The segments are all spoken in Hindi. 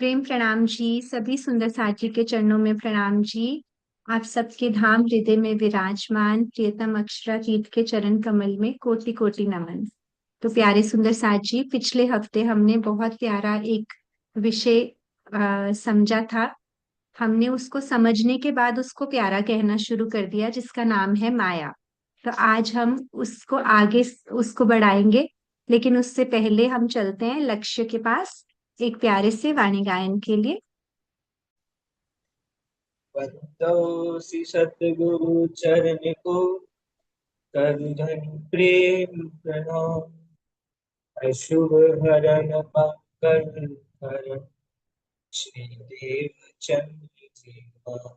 प्रेम प्रणाम जी। सभी सुंदर साथी के चरणों में प्रणाम जी। आप सबके धाम हृदय में विराजमान प्रियतम अक्षराजीत के चरण कमल में कोटि कोटि नमन। तो प्यारे सुंदर साथ जी, पिछले हफ्ते हमने बहुत प्यारा एक विषय समझा था। हमने उसको समझने के बाद उसको प्यारा कहना शुरू कर दिया, जिसका नाम है माया। तो आज हम उसको आगे उसको बढ़ाएंगे, लेकिन उससे पहले हम चलते हैं लक्ष्य के पास एक प्यारे से वाणी गायन के लिए। बंदो सी सतगुरु चरण को कर धन प्रेम प्रणाम। अशुभ हरण मंगल हरण श्री देव चंद्र जीवा।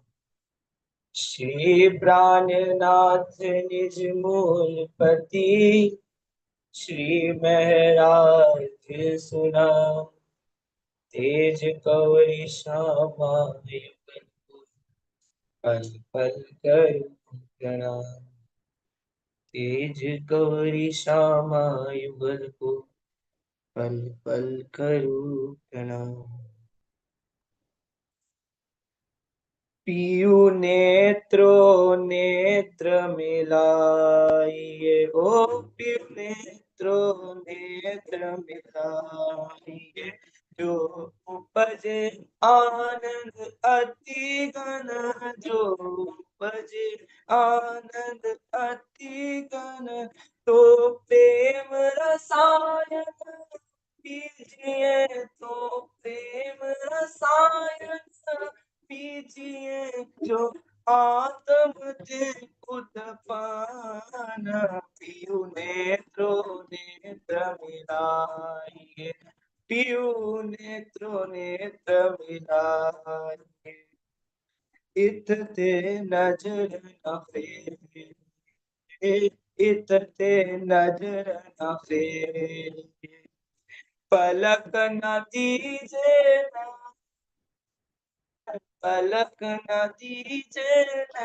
श्री प्राणनाथ निज मूल पति श्री महराज सुना। तेज कवि श्यामा पल पल कर प्रणाम। तेज गौरी श्यामा युगल को पल पल करूं प्रणाम। पियू नेत्रों नेत्र मिलाइए, ओ पियू नेत्रों नेत्र मिलाइए। जो उपजे आनंद अति घन, जो उपजे आनंद अति घन, तो प्रेम रसायन पीजिए, तो प्रेम रसायन पीजिए। जो आत्म ते उतपान, पीयू नेत्रों नेत्र मिलाइए, पीयू नेत्रों नेत्र मिलाइए। इत ते नजर न फेरे, इत ते नजर न फेरे। पलक न दीजे न, पलक न दीजे न।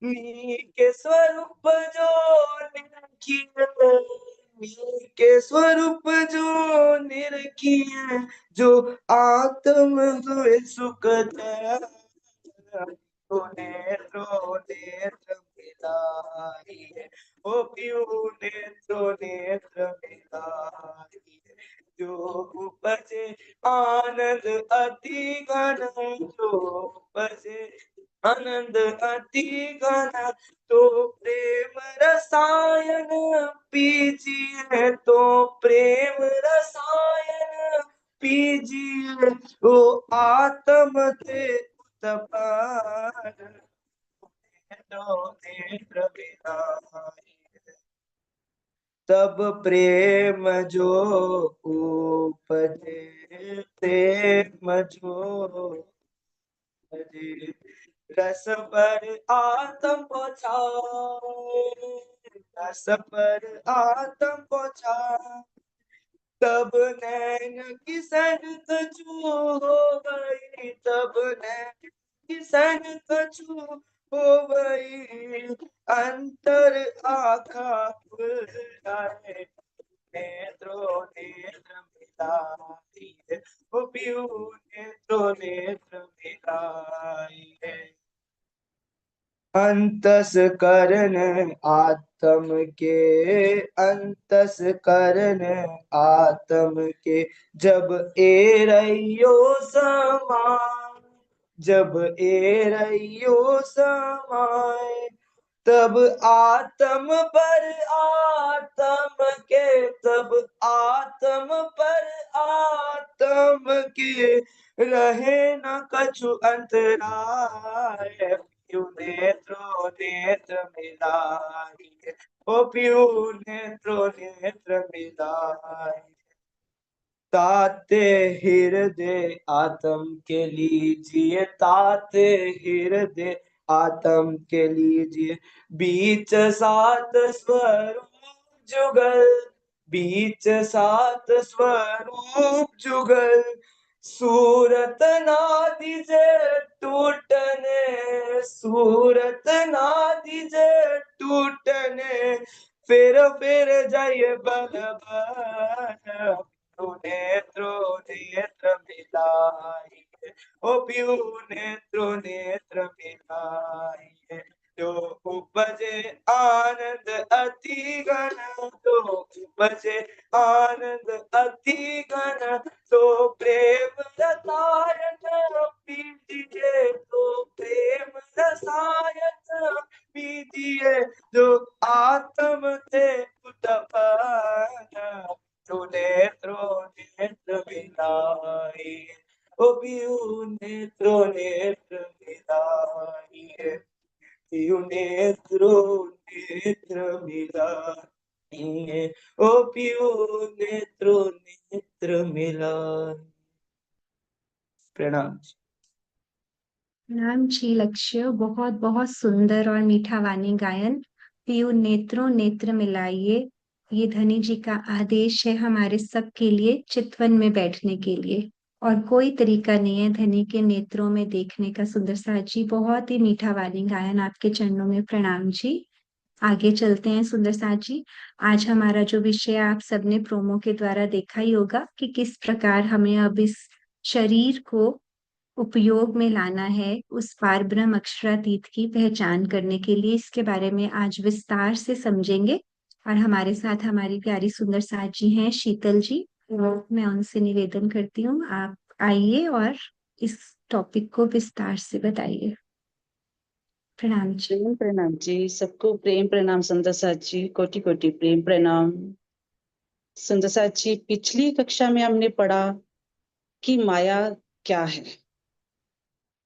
नी के स्वरूप जो निरखिए, नी के स्वरूप जो निरखिए। जो आत्म हुए सुख नेत्रो नेत्र मिलाइए, ओ पियू नेत्रो नेत्र मिलाइए। जो उपजे आनंद अति घन, जो उपजे आनंद अति घन, तो प्रेम रसायन पीजिए, तो प्रेम रसायन पीजिए। ओ आत्म ते उत्पाद नेत्र मिलाइए। तब प्रेम जो उपजे, प्रेम जो उपजे। रस पर आत्म पहुँचाए, रस पर आत्म पहुँचाए। तब नैन की सनक छू हो गई, तब नैन की सनक छू हो गई। अंतर आखा खुल जाए, नेत्रों नेत्र मिलाइए, ओ पियू नेत्रों नेत्र मिलाइए। अंतस करण आत्म के, अंतस करण आत्म के। जब ए रहियो समाए, जब ए रहियो समाए। तब आत्म पर आत्म के, तब आत्म पर आत्म के। रहे न कछु अंतराय, पियू नेत्रो नेत्र मिलाइए, ओ पियू नेत्रो नेत्र मिलाइए। ताते हृदय आत्म के लीजिए, ताते हृदय आत्म के लीजिए। बीच सात स्वरूप जुगल, बीच सात स्वरूप जुगल। सूरत नादि जे टूटने, सूरत नादि जे टूटने। फिर जाइए बल बल, तो नेत्रो नेत्र मिलाइए, ओ पियू नेत्रो नेत्र मिलाइए, जो उपजे आनंद अति घन, तो उपजे आनंद अति घन, तो प्रेम रसायन पीजिए, तो प्रेम रसायन पीजिए, जो आत्म थे उत्पन्न, तो नेत्रो नेत्र मिलाइए, ओ पियू नेत्रो नेत्र मिलाइए, पियू नेत्रो नेत्र मिलाइए, ओ पियू नेत्रो नेत्र मिलाइए। प्रणाम। प्रणाम जी लक्ष्य, बहुत बहुत सुंदर और मीठा वाणी गायन। पीयू नेत्रों नेत्र मिलाइए, ये धनी जी का आदेश है हमारे सबके लिए चितवन में बैठने के लिए। और कोई तरीका नहीं है धनी के नेत्रों में देखने का। सुंदर साथ जी, बहुत ही मीठा वाणी गायन, आपके चरणों में प्रणाम जी। आगे चलते हैं सुंदर साथ जी। आज हमारा जो विषय आप सबने प्रोमो के द्वारा देखा ही होगा कि किस प्रकार हमें अब इस शरीर को उपयोग में लाना है उस पारब्रह्म अक्षरातीत की पहचान करने के लिए। इसके बारे में आज विस्तार से समझेंगे। और हमारे साथ हमारी प्यारी सुंदर साथ जी हैं शीतल जी। तो मैं उनसे निवेदन करती हूँ, आप आइए और इस टॉपिक को विस्तार से बताइए। प्रणाम जी। प्रेम प्रणाम जी, सबको प्रेम प्रणाम। सुंदर साथ जी, कोटि कोटि प्रेम प्रणाम। सुंदर साथ जी, पिछली कक्षा में हमने पढ़ा कि माया क्या है।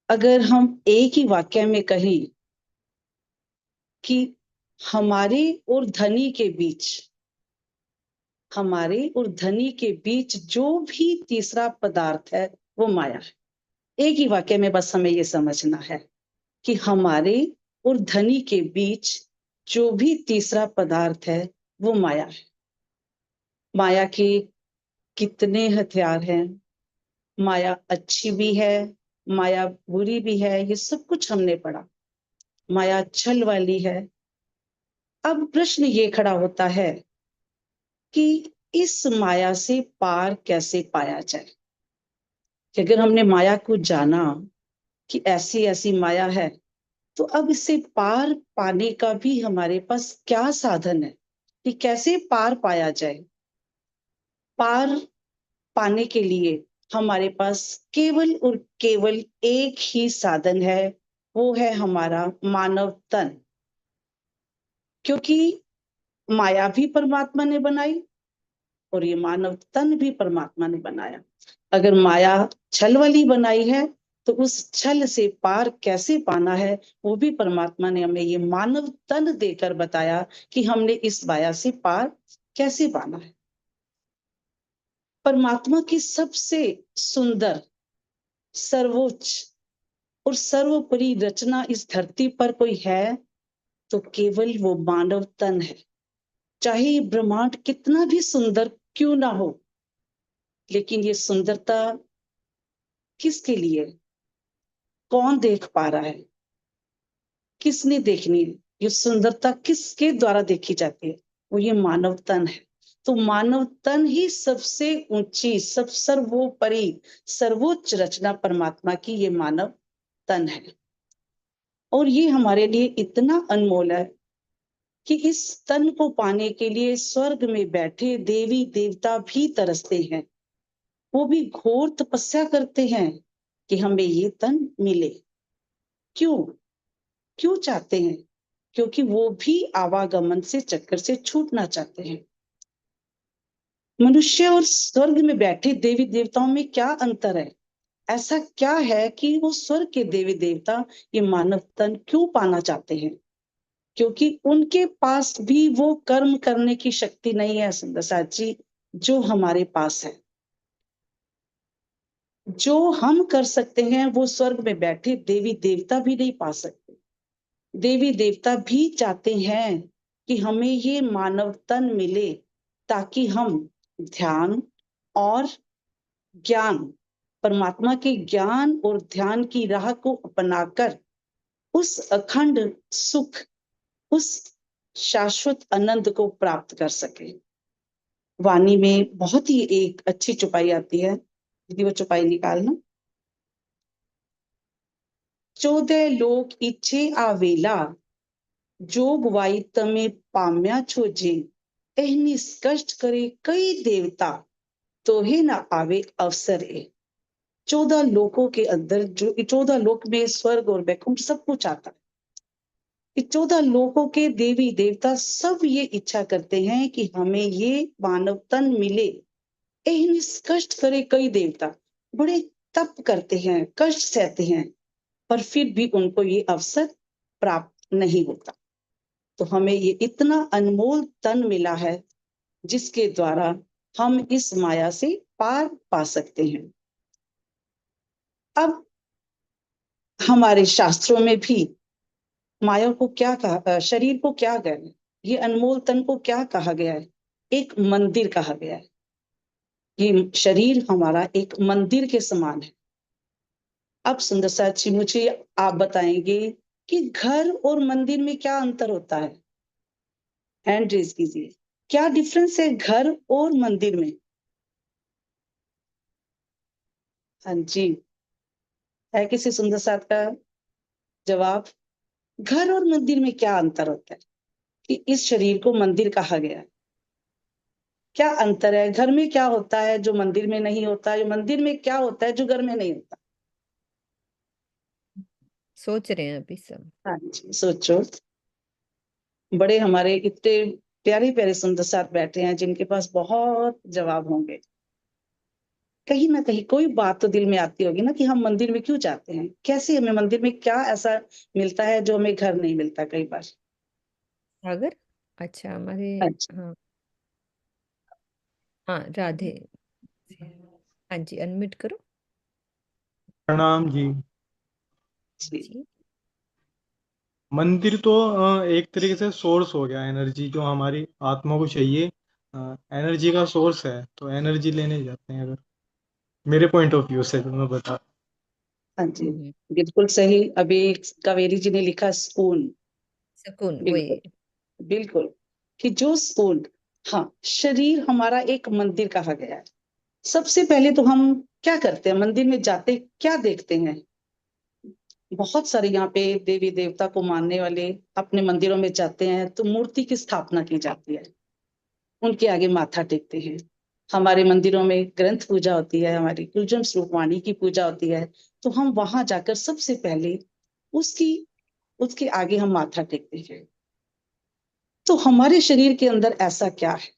अगर हम एक ही वाक्य में कहें कि हमारे और धनी के बीच, हमारे और धनी के बीच जो भी तीसरा पदार्थ है वो माया है। एक ही वाक्य में बस हमें ये समझना है कि हमारे और धनी के बीच जो भी तीसरा पदार्थ है वो माया है। माया के कितने हथियार हैं, माया अच्छी भी है, माया बुरी भी है, ये सब कुछ हमने पढ़ा। माया छल वाली है। अब प्रश्न ये खड़ा होता है कि इस माया से पार कैसे पाया जाए। कि अगर हमने माया को जाना कि ऐसी ऐसी माया है, तो अब इससे पार पाने का भी हमारे पास क्या साधन है कि कैसे पार पाया जाए। पार पाने के लिए हमारे पास केवल और केवल एक ही साधन है, वो है हमारा मानव तन। क्योंकि माया भी परमात्मा ने बनाई और ये मानव तन भी परमात्मा ने बनाया। अगर माया छल वाली बनाई है तो उस छल से पार कैसे पाना है वो भी परमात्मा ने हमें ये मानव तन देकर बताया कि हमने इस माया से पार कैसे पाना है। परमात्मा की सबसे सुंदर, सर्वोच्च और सर्वोपरि रचना इस धरती पर कोई है तो केवल वो मानव तन है। चाहे ये ब्रह्मांड कितना भी सुंदर क्यों ना हो, लेकिन ये सुंदरता किसके लिए, कौन देख पा रहा है, किसने देखनी है, ये सुंदरता किसके द्वारा देखी जाती है, वो ये मानव तन है। तो मानव तन ही सबसे ऊंची, सब सर्वोपरि सर्वोच्च रचना परमात्मा की ये मानव तन है। और ये हमारे लिए इतना अनमोल है कि इस तन को पाने के लिए स्वर्ग में बैठे देवी देवता भी तरसते हैं। वो भी घोर तपस्या करते हैं कि हमें ये तन मिले। क्यों क्यों चाहते हैं? क्योंकि वो भी आवागमन से चक्कर से छूटना चाहते हैं। मनुष्य और स्वर्ग में बैठे देवी देवताओं में क्या अंतर है? ऐसा क्या है कि वो स्वर्ग के देवी देवता ये मानव तन क्यों पाना चाहते हैं? क्योंकि उनके पास भी वो कर्म करने की शक्ति नहीं है सुंदर साथ जी, जो हमारे पास है। जो हम कर सकते हैं वो स्वर्ग में बैठे देवी देवता भी नहीं पा सकते। देवी देवता भी चाहते हैं कि हमें ये मानव तन मिले ताकि हम ध्यान और ज्ञान, परमात्मा के ज्ञान और ध्यान की राह को अपनाकर उस अखंड सुख, उस शाश्वत आनंद को प्राप्त कर सके। वाणी में बहुत ही एक अच्छी चौपाई आती है, यदि वो चौपाई निकालना। 14 लोक इच्छे आवेला, जोग वाई तमे पाम्या छोजे, एह निष्कष्ट करे कई देवता, तो ही ना आवे अवसर ए। 14 लोकों के अंदर, जो 14 लोक में स्वर्ग और वैकुंठ सब कुछ आता है, कि 14 लोकों के देवी देवता सब ये इच्छा करते हैं कि हमें ये मानव तन मिले। एह निष्कष्ट करे कई देवता, बड़े तप करते हैं, कष्ट सहते हैं, पर फिर भी उनको ये अवसर प्राप्त नहीं होता। तो हमें ये इतना अनमोल तन मिला है जिसके द्वारा हम इस माया से पार पा सकते हैं। अब हमारे शास्त्रों में भी माया को क्या कहा, शरीर को क्या गया है, ये अनमोल तन को क्या कहा गया है? एक मंदिर कहा गया है। ये शरीर हमारा एक मंदिर के समान है। अब सुंदर साथ जी, मुझे आप बताएंगे कि घर और मंदिर में क्या अंतर होता है? हैंड रेज कीजिए। क्या डिफरेंस है घर और मंदिर में? हाँ जी, है किसी सुंदर साथ का जवाब? घर और मंदिर में क्या अंतर होता है कि इस शरीर को मंदिर कहा गया है? क्या अंतर है? घर में क्या होता है जो मंदिर में नहीं होता है? मंदिर में क्या होता है जो घर में नहीं होता? सोच रहे हैं अभी सब। हाँ जी, सोचो। बड़े हमारे इतने प्यारे प्यारे सुंदर साथ बैठे हैं जिनके पास बहुत जवाब होंगे। कहीं ना कहीं कोई बात तो दिल में आती होगी ना कि हम मंदिर में क्यों जाते हैं, कैसे हमें मंदिर में क्या ऐसा मिलता है जो हमें घर नहीं मिलता कई बार। सागर, अच्छा हमारे, अच्छा हाँ हाँ राधे, हाँ जी अनम्यूट करो प्रणाम जी। जी, जी। मंदिर तो एक तरीके से सोर्स हो गया, एनर्जी जो हमारी आत्मा को चाहिए, एनर्जी का सोर्स है, तो एनर्जी लेने जाते हैं अगर, मेरे पॉइंट ऑफ व्यू से जो मैं बता। हाँ जी, हम्म, बिल्कुल सही। अभी कावेरी जी ने लिखा सुकून। सुकून बिल्कुल, वही। बिल्कुल, कि जो सुकून, हाँ, शरीर हमारा एक मंदिर कहा गया है। सबसे पहले तो हम क्या करते हैं मंदिर में जाते, क्या देखते हैं? बहुत सारे यहाँ पे देवी देवता को मानने वाले अपने मंदिरों में जाते हैं तो मूर्ति की स्थापना की जाती है, उनके आगे माथा टेकते हैं। हमारे मंदिरों में ग्रंथ पूजा होती है, हमारी कुलजम स्वरूप वाणी की पूजा होती है, तो हम वहां जाकर सबसे पहले उसकी उसके आगे हम माथा टेकते हैं। तो हमारे शरीर के अंदर ऐसा क्या है?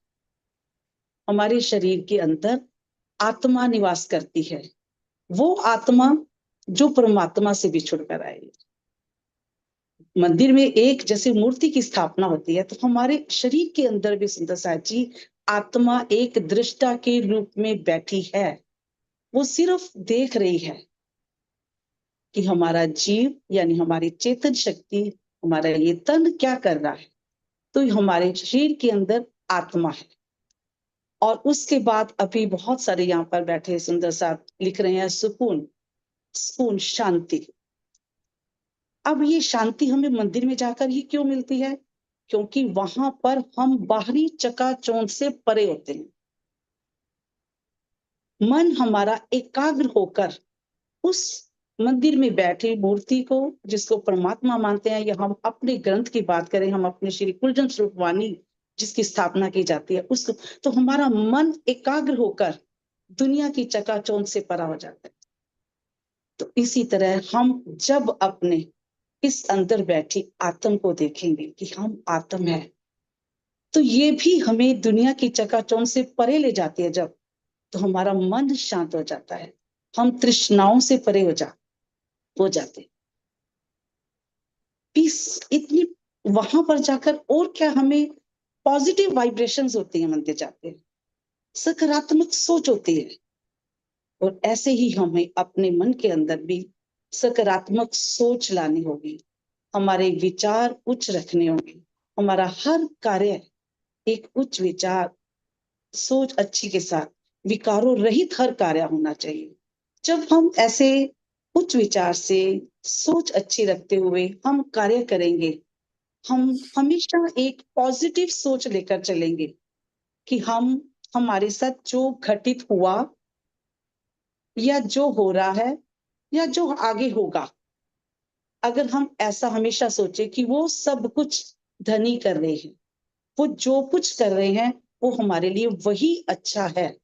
हमारे शरीर के अंदर आत्मा निवास करती है, वो आत्मा जो परमात्मा से बिछुड़ कर आई। मंदिर में एक जैसे मूर्ति की स्थापना होती है, तो हमारे शरीर के अंदर भी सुंदर साथ जी आत्मा एक दृष्टा के रूप में बैठी है। वो सिर्फ देख रही है कि हमारा जीव यानी हमारी चेतन शक्ति, हमारा ये तन क्या कर रहा है। तो हमारे शरीर के अंदर आत्मा है। और उसके बाद अभी बहुत सारे यहाँ पर बैठे सुंदर साथ लिख रहे हैं सुकून, सुकून, शांति। अब ये शांति हमें मंदिर में जाकर ही क्यों मिलती है? क्योंकि वहां पर हम बाहरी चकाचौंध से परे होते हैं। मन हमारा एकाग्र होकर उस मंदिर में बैठी मूर्ति को, जिसको परमात्मा मानते हैं, या हम अपने ग्रंथ की बात करें, हम अपने श्री कुलजन स्वरूप वाणी जिसकी स्थापना की जाती है उस, तो हमारा मन एकाग्र होकर दुनिया की चकाचौंध से परा हो जाता है। तो इसी तरह हम जब अपने इस अंदर बैठी आत्म को देखेंगे कि हम आत्म है, तो ये भी हमें दुनिया की चकाचौंध से परे ले जाती है। जब तो हमारा मन शांत हो जाता है, हम तृष्णाओं से परे हो जाते। पीस इतनी, वहां पर जाकर और क्या हमें पॉजिटिव वाइब्रेशंस होती हैं मंदिर जाते, सकारात्मक सोच होती है। और ऐसे ही हमें अपने मन के अंदर भी सकारात्मक सोच लानी होगी, हमारे विचार उच्च रखने होंगे, हमारा हर कार्य एक उच्च विचार सोच अच्छी के साथ विकारों रहित हर कार्य होना चाहिए। जब हम ऐसे उच्च विचार से सोच अच्छी रखते हुए हम कार्य करेंगे, हम हमेशा एक पॉजिटिव सोच लेकर चलेंगे कि हम हमारे साथ जो घटित हुआ या जो हो रहा है या जो आगे होगा, अगर हम ऐसा हमेशा सोचे कि वो सब कुछ धनी कर रहे हैं, वो जो कुछ कर रहे हैं वो हमारे लिए वही अच्छा है,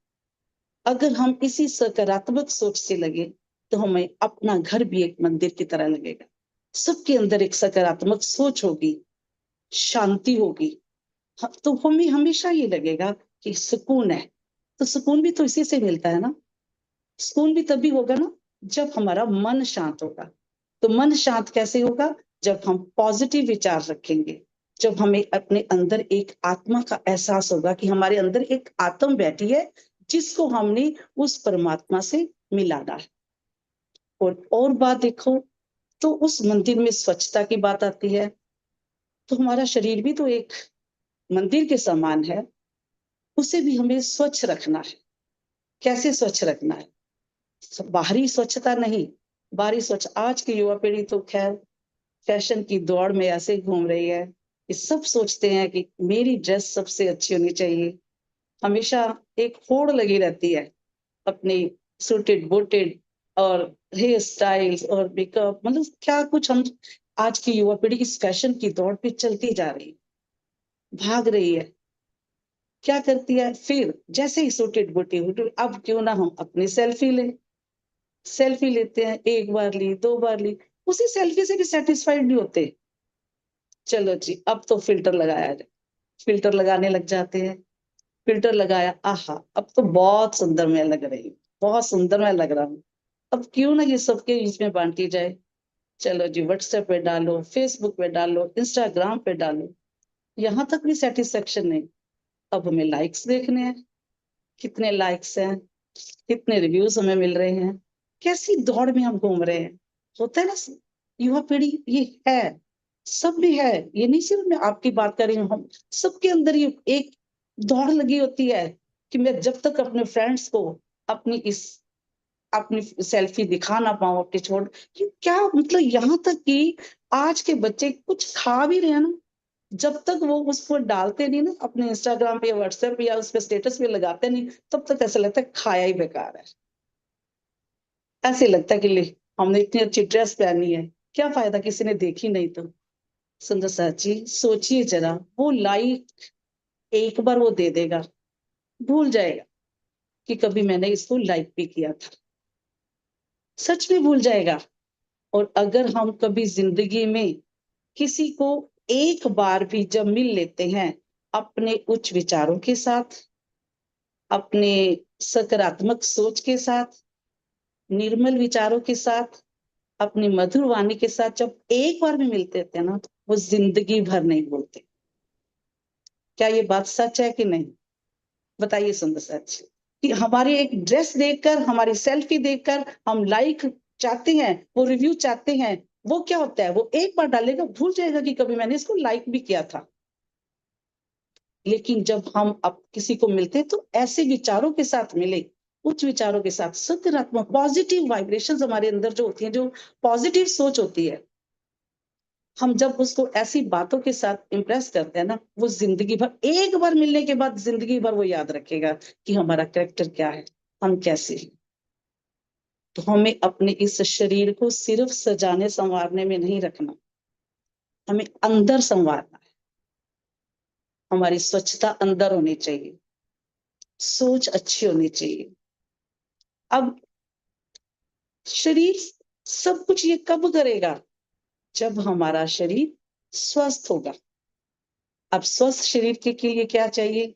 अगर हम इसी सकारात्मक सोच से लगे तो हमें अपना घर भी एक मंदिर की तरह लगेगा। सबके अंदर एक सकारात्मक सोच होगी, शांति होगी, तो हमें हमेशा ये लगेगा कि सुकून है। तो सुकून भी तो इसी से मिलता है ना। सुकून भी तभी होगा ना जब हमारा मन शांत होगा। तो मन शांत कैसे होगा? जब हम पॉजिटिव विचार रखेंगे, जब हमें अपने अंदर एक आत्मा का एहसास होगा कि हमारे अंदर एक आत्मा बैठी है जिसको हमने उस परमात्मा से मिलाना है। और बात देखो, तो उस मंदिर में स्वच्छता की बात आती है, तो हमारा शरीर भी तो एक मंदिर के समान है, उसे भी हमें स्वच्छ रखना है। कैसे स्वच्छ रखना है? बाहरी स्वच्छता नहीं, बाहरी स्वच्छ। आज की युवा पीढ़ी तो खैर फैशन की दौड़ में ऐसे घूम रही है कि सब सोचते हैं कि मेरी ड्रेस सबसे अच्छी होनी चाहिए, हमेशा एक होड़ लगी रहती है अपनी सूटेड बूटेड और हेयर स्टाइल्स और मेकअप, मतलब क्या कुछ। हम आज की युवा पीढ़ी इस फैशन की दौड़ पे चलती जा रही है, भाग रही है। क्या करती है फिर? जैसे ही सूटेड बूटेड, अब क्यों ना हम अपनी सेल्फी लें। सेल्फी लेते हैं, एक बार ली, दो बार ली, उसी सेल्फी से भी सेटिस्फाइड नहीं होते। चलो जी, अब तो फिल्टर लगाया जाए, फिल्टर लगाने लग जाते हैं। फिल्टर लगाया, आहा अब तो बहुत सुंदर मैं लग रही हूँ, बहुत सुंदर मैं लग रहा हूँ, अब क्यों ना ये सबके बीच में बांटी जाए। चलो जी, व्हाट्सएप पे डालो, फेसबुक पे डालो, इंस्टाग्राम पे डालो, यहाँ तक भी सेटिस्फेक्शन नहीं। अब हमें लाइक्स देखने हैं, कितने लाइक्स हैं, कितने रिव्यूज हमें मिल रहे हैं, कैसी दौड़ में हम घूम रहे हैं। होता है ना, युवा पीढ़ी ये है, सब में है। ये नहीं सिर्फ मैं आपकी बात कर रही हूँ, हम सबके अंदर ये एक दौड़ लगी होती है कि मैं जब तक अपने फ्रेंड्स को अपनी इस अपनी सेल्फी दिखा ना पाऊं अपने छोड़, कि क्या मतलब, यहाँ तक कि आज के बच्चे कुछ खा भी रहे हैं ना, जब तक वो उसको डालते नहीं ना अपने इंस्टाग्राम पे या व्हाट्सएप या उस पे स्टेटस पे लगाते नहीं, तब तक ऐसा लगता है खाया ही बेकार है। ऐसे लगता है कि ले, हमने इतनी अच्छी ड्रेस पहनी है, क्या फायदा किसी ने देखी नहीं तो। सुंदर साथ जी, सोचिए जरा, वो लाइक एक बार वो दे देगा, भूल जाएगा कि कभी मैंने इसको लाइक भी किया था, सच में भूल जाएगा। और अगर हम कभी जिंदगी में किसी को एक बार भी जब मिल लेते हैं अपने उच्च विचारों के साथ, अपने सकारात्मक सोच के साथ, निर्मल विचारों के साथ, अपनी मधुर वाणी के साथ, जब एक बार भी मिलते थे ना, वो जिंदगी भर नहीं भूलते। क्या ये बात सच है कि नहीं? बताइए सुंदर सच, कि हमारी एक ड्रेस देखकर, हमारी सेल्फी देखकर हम लाइक चाहते हैं, वो रिव्यू चाहते हैं, वो क्या होता है, वो एक बार डालेगा, भूल जाएगा कि कभी मैंने इसको लाइक भी किया था। लेकिन जब हम अब किसी को मिलते हैं तो ऐसे विचारों के साथ मिले, उच्च विचारों के साथ, सकारात्मक पॉजिटिव वाइब्रेशंस हमारे अंदर जो होती हैं, जो पॉजिटिव सोच होती है, हम जब उसको ऐसी बातों के साथ इंप्रेस करते हैं ना, वो जिंदगी भर, एक बार मिलने के बाद जिंदगी भर वो याद रखेगा कि हमारा कैरेक्टर क्या है, हम कैसे हैं। तो हमें अपने इस शरीर को सिर्फ सजाने संवारने में नहीं रखना, हमें अंदर संवारना है। हमारी स्वच्छता अंदर होनी चाहिए, सोच अच्छी होनी चाहिए। अब शरीर सब कुछ ये कब करेगा? जब हमारा शरीर स्वस्थ होगा। अब स्वस्थ शरीर के लिए क्या चाहिए?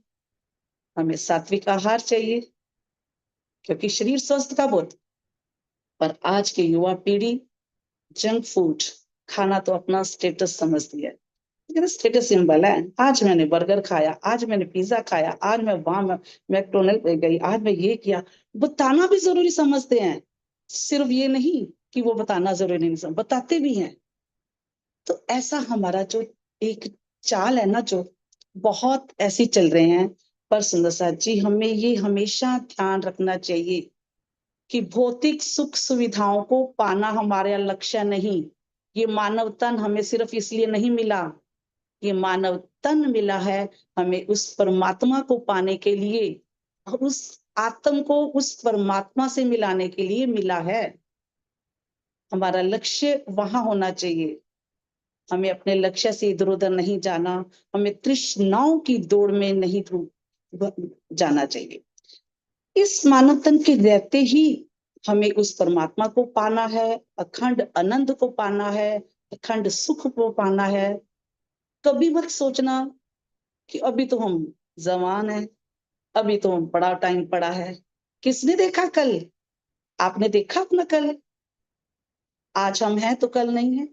हमें सात्विक आहार चाहिए, क्योंकि शरीर स्वस्थ कब होता। पर आज की युवा पीढ़ी जंक फूड खाना तो अपना स्टेटस समझती है, लेकिन स्टेटस सिंबल है। आज मैंने बर्गर खाया, आज मैंने पिज्जा खाया, आज मैं वहां मैकडोनल्ड पे गई, आज मैं ये किया, बताना भी जरूरी समझते हैं। सिर्फ ये नहीं कि वो बताना जरूरी नहीं समझ, बताते भी हैं। तो ऐसा हमारा जो एक चाल है ना, जो बहुत ऐसी चल रहे हैं। पर सुंदर साथ जी, हमें ये हमेशा ध्यान रखना चाहिए कि भौतिक सुख सुविधाओं को पाना हमारा लक्ष्य नहीं। ये मानव तन हमें सिर्फ इसलिए नहीं मिला, ये मानव तन मिला है हमें उस परमात्मा को पाने के लिए, और उस आत्म को उस परमात्मा से मिलाने के लिए मिला है। हमारा लक्ष्य वहां होना चाहिए। हमें अपने लक्ष्य से इधर उधर नहीं जाना, हमें तृष्णाओं की दौड़ में नहीं जाना चाहिए। इस मानव तन के रहते ही हमें उस परमात्मा को पाना है, अखंड आनंद को पाना है, अखंड सुख को पाना है। कभी मत सोचना कि अभी तो हम जवान हैं, अभी तो हम बड़ा टाइम पड़ा है। किसने देखा कल? आपने देखा अपना कल? आज हम हैं तो कल नहीं है।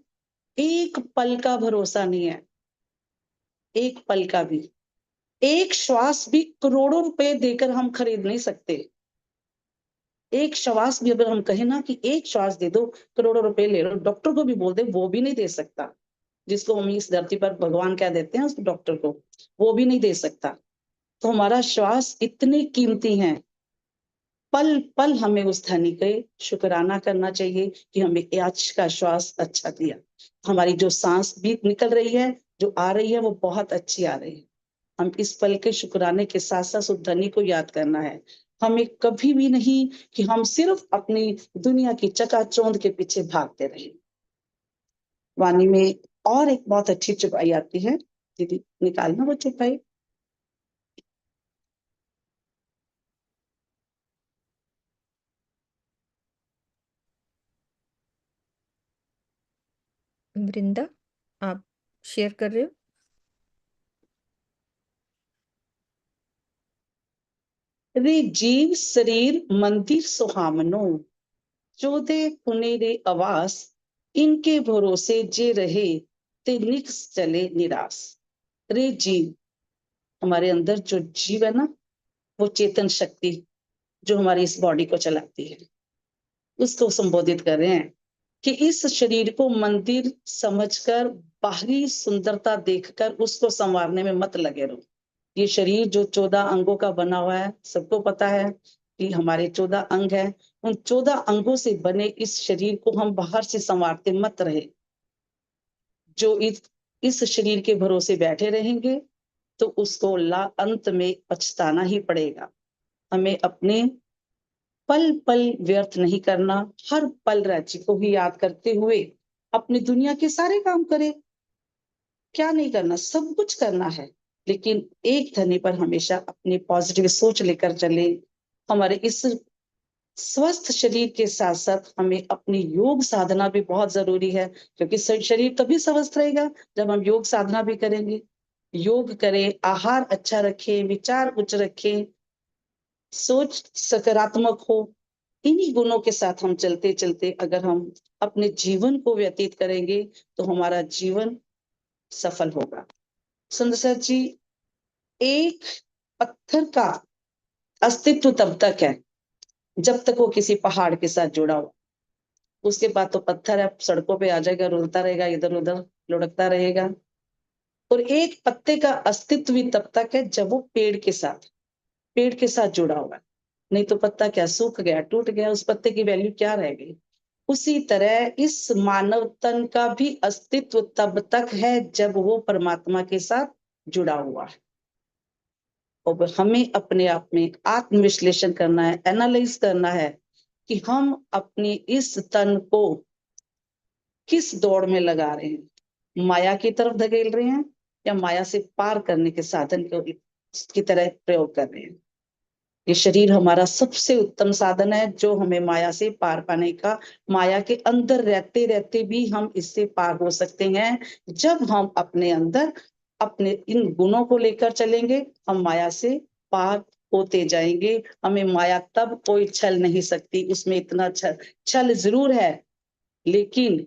एक पल का भरोसा नहीं है, एक पल का भी। एक श्वास भी करोड़ों रुपए देकर हम खरीद नहीं सकते। एक श्वास भी अगर हम कहें ना कि एक श्वास दे दो, करोड़ों रुपए ले लो, डॉक्टर को भी बोल दे, वो भी नहीं दे सकता। जिसको हम इस धरती पर भगवान क्या देते हैं उस डॉक्टर को, वो भी नहीं दे सकता। तो हमारा श्वास इतने कीमती है। पल पल हमें उस धनी के शुक्राना करना चाहिए कि हमें आज का श्वास अच्छा दिया। हमारी जो सांस भी निकल रही है, जो आ रही है, वो बहुत अच्छी आ रही है। हम इस पल के शुक्राने के साथ साथ उस धनी को याद करना है। हमें कभी भी नहीं कि हम सिर्फ अपनी दुनिया की चकाचौंध के पीछे भागते रहे। वाणी में और एक बहुत अच्छी चौपाई आती है, दीदी निकालना वो चौपाई। वृंदा, आप शेयर कर रहे हो? रे जीव शरीर मंदिर सुहामनो, चौदे पुने रे आवास, इनके भरोसे जे रहे ते निक्स चले निराश। रे जीव, हमारे अंदर जो जीव है ना, वो चेतन शक्ति जो हमारी इस बॉडी को चलाती है, उसको संबोधित कर रहे हैं कि इस शरीर को मंदिर समझकर, बाहरी सुंदरता देखकर उसको संवारने में मत लगे रहो। ये शरीर जो 14 अंगों का बना हुआ है, सबको पता है कि हमारे 14 अंग हैं। उन 14 अंगों से बने इस शरीर को हम बाहर से संवारते मत रहे। जो इस शरीर के भरोसे बैठे रहेंगे तो उसको ला अंत में पछताना ही पड़ेगा। हमें अपने पल पल व्यर्थ नहीं करना, हर पल राज्य को ही याद करते हुए अपनी दुनिया के सारे काम करें। क्या नहीं करना, सब कुछ करना है, लेकिन एक धनी पर हमेशा अपनी पॉजिटिव सोच लेकर चले। हमारे इस स्वस्थ शरीर के साथ साथ हमें अपनी योग साधना भी बहुत जरूरी है, क्योंकि शरीर तभी स्वस्थ रहेगा जब हम योग साधना भी करेंगे। योग करें, आहार अच्छा रखें, विचार उच्च रखें, सोच सकारात्मक हो। इन्हीं गुणों के साथ हम चलते चलते अगर हम अपने जीवन को व्यतीत करेंगे तो हमारा जीवन सफल होगा। सुंदर सर जी, एक पत्थर का अस्तित्व तब तक है जब तक वो किसी पहाड़ के साथ जुड़ा हो। उसके बाद तो पत्थर है, सड़कों पे आ जाएगा, रुलता रहेगा, इधर उधर लुढ़कता रहेगा। और एक पत्ते का अस्तित्व भी तब तक है जब वो पेड़ के साथ जुड़ा हुआ है। नहीं तो पत्ता क्या, सूख गया, टूट गया, उस पत्ते की वैल्यू क्या रह गई। उसी तरह इस मानव तन का भी अस्तित्व तब तक है जब वो परमात्मा के साथ जुड़ा हुआ है। और हमें अपने आप में आत्मविश्लेषण करना है, एनालाइज करना है कि हम अपनी इस तन को किस दौड़ में लगा रहे हैं। माया की तरफ धकेल रहे हैं या माया से पार करने के साधन की तरह प्रयोग कर रहे हैं। ये शरीर हमारा सबसे उत्तम साधन है जो हमें माया से पार पाने का, माया के अंदर रहते रहते भी हम इससे पार हो सकते हैं। जब हम अपने अंदर अपने इन गुणों को लेकर चलेंगे, हम माया से पार होते जाएंगे। हमें माया तब कोई छल नहीं सकती। उसमें इतना छल जरूर है, लेकिन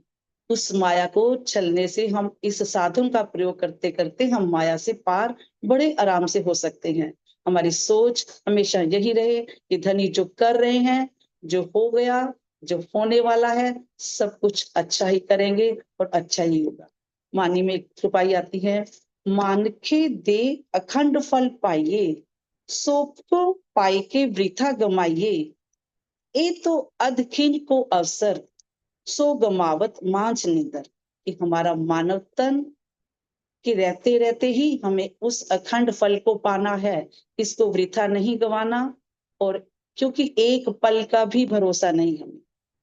उस माया को छलने से हम इस साधन का प्रयोग करते करते हम माया से पार बड़े आराम से हो सकते हैं। हमारी सोच हमेशा यही रहे कि धनी जो कर रहे हैं, जो हो गया, जो होने वाला है, सब कुछ अच्छा ही करेंगे और अच्छा ही होगा। वाणी में एक छुपाई आती है, मानखे दे अखंड फल पाइए, सो को पाई के वृथा गमाइए, ए तो अधखिन को अवसर, सो गमावत मांझ निदर। कि हमारा मानव तन कि रहते रहते ही हमें उस अखंड फल को पाना है, इसको वृथा नहीं गंवाना। और क्योंकि एक पल का भी भरोसा नहीं हमें।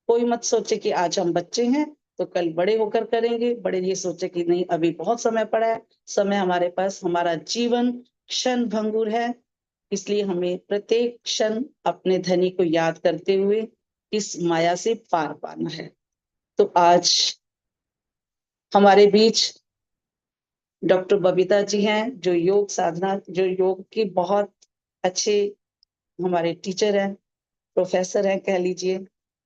कोई मत सोचे कि आज हम बच्चे हैं तो कल बड़े होकर करेंगे, बड़े ये सोचे कि नहीं अभी बहुत समय पड़ा है, समय हमारे पास, हमारा जीवन क्षण भंगुर है, इसलिए हमें प्रत्येक क्षण अपने धनी को याद करते हुए इस माया से पार पाना है। तो आज हमारे बीच डॉक्टर बबीता जी हैं, जो योग साधना, जो योग के बहुत अच्छे हमारे टीचर हैं, प्रोफेसर हैं कह लीजिए।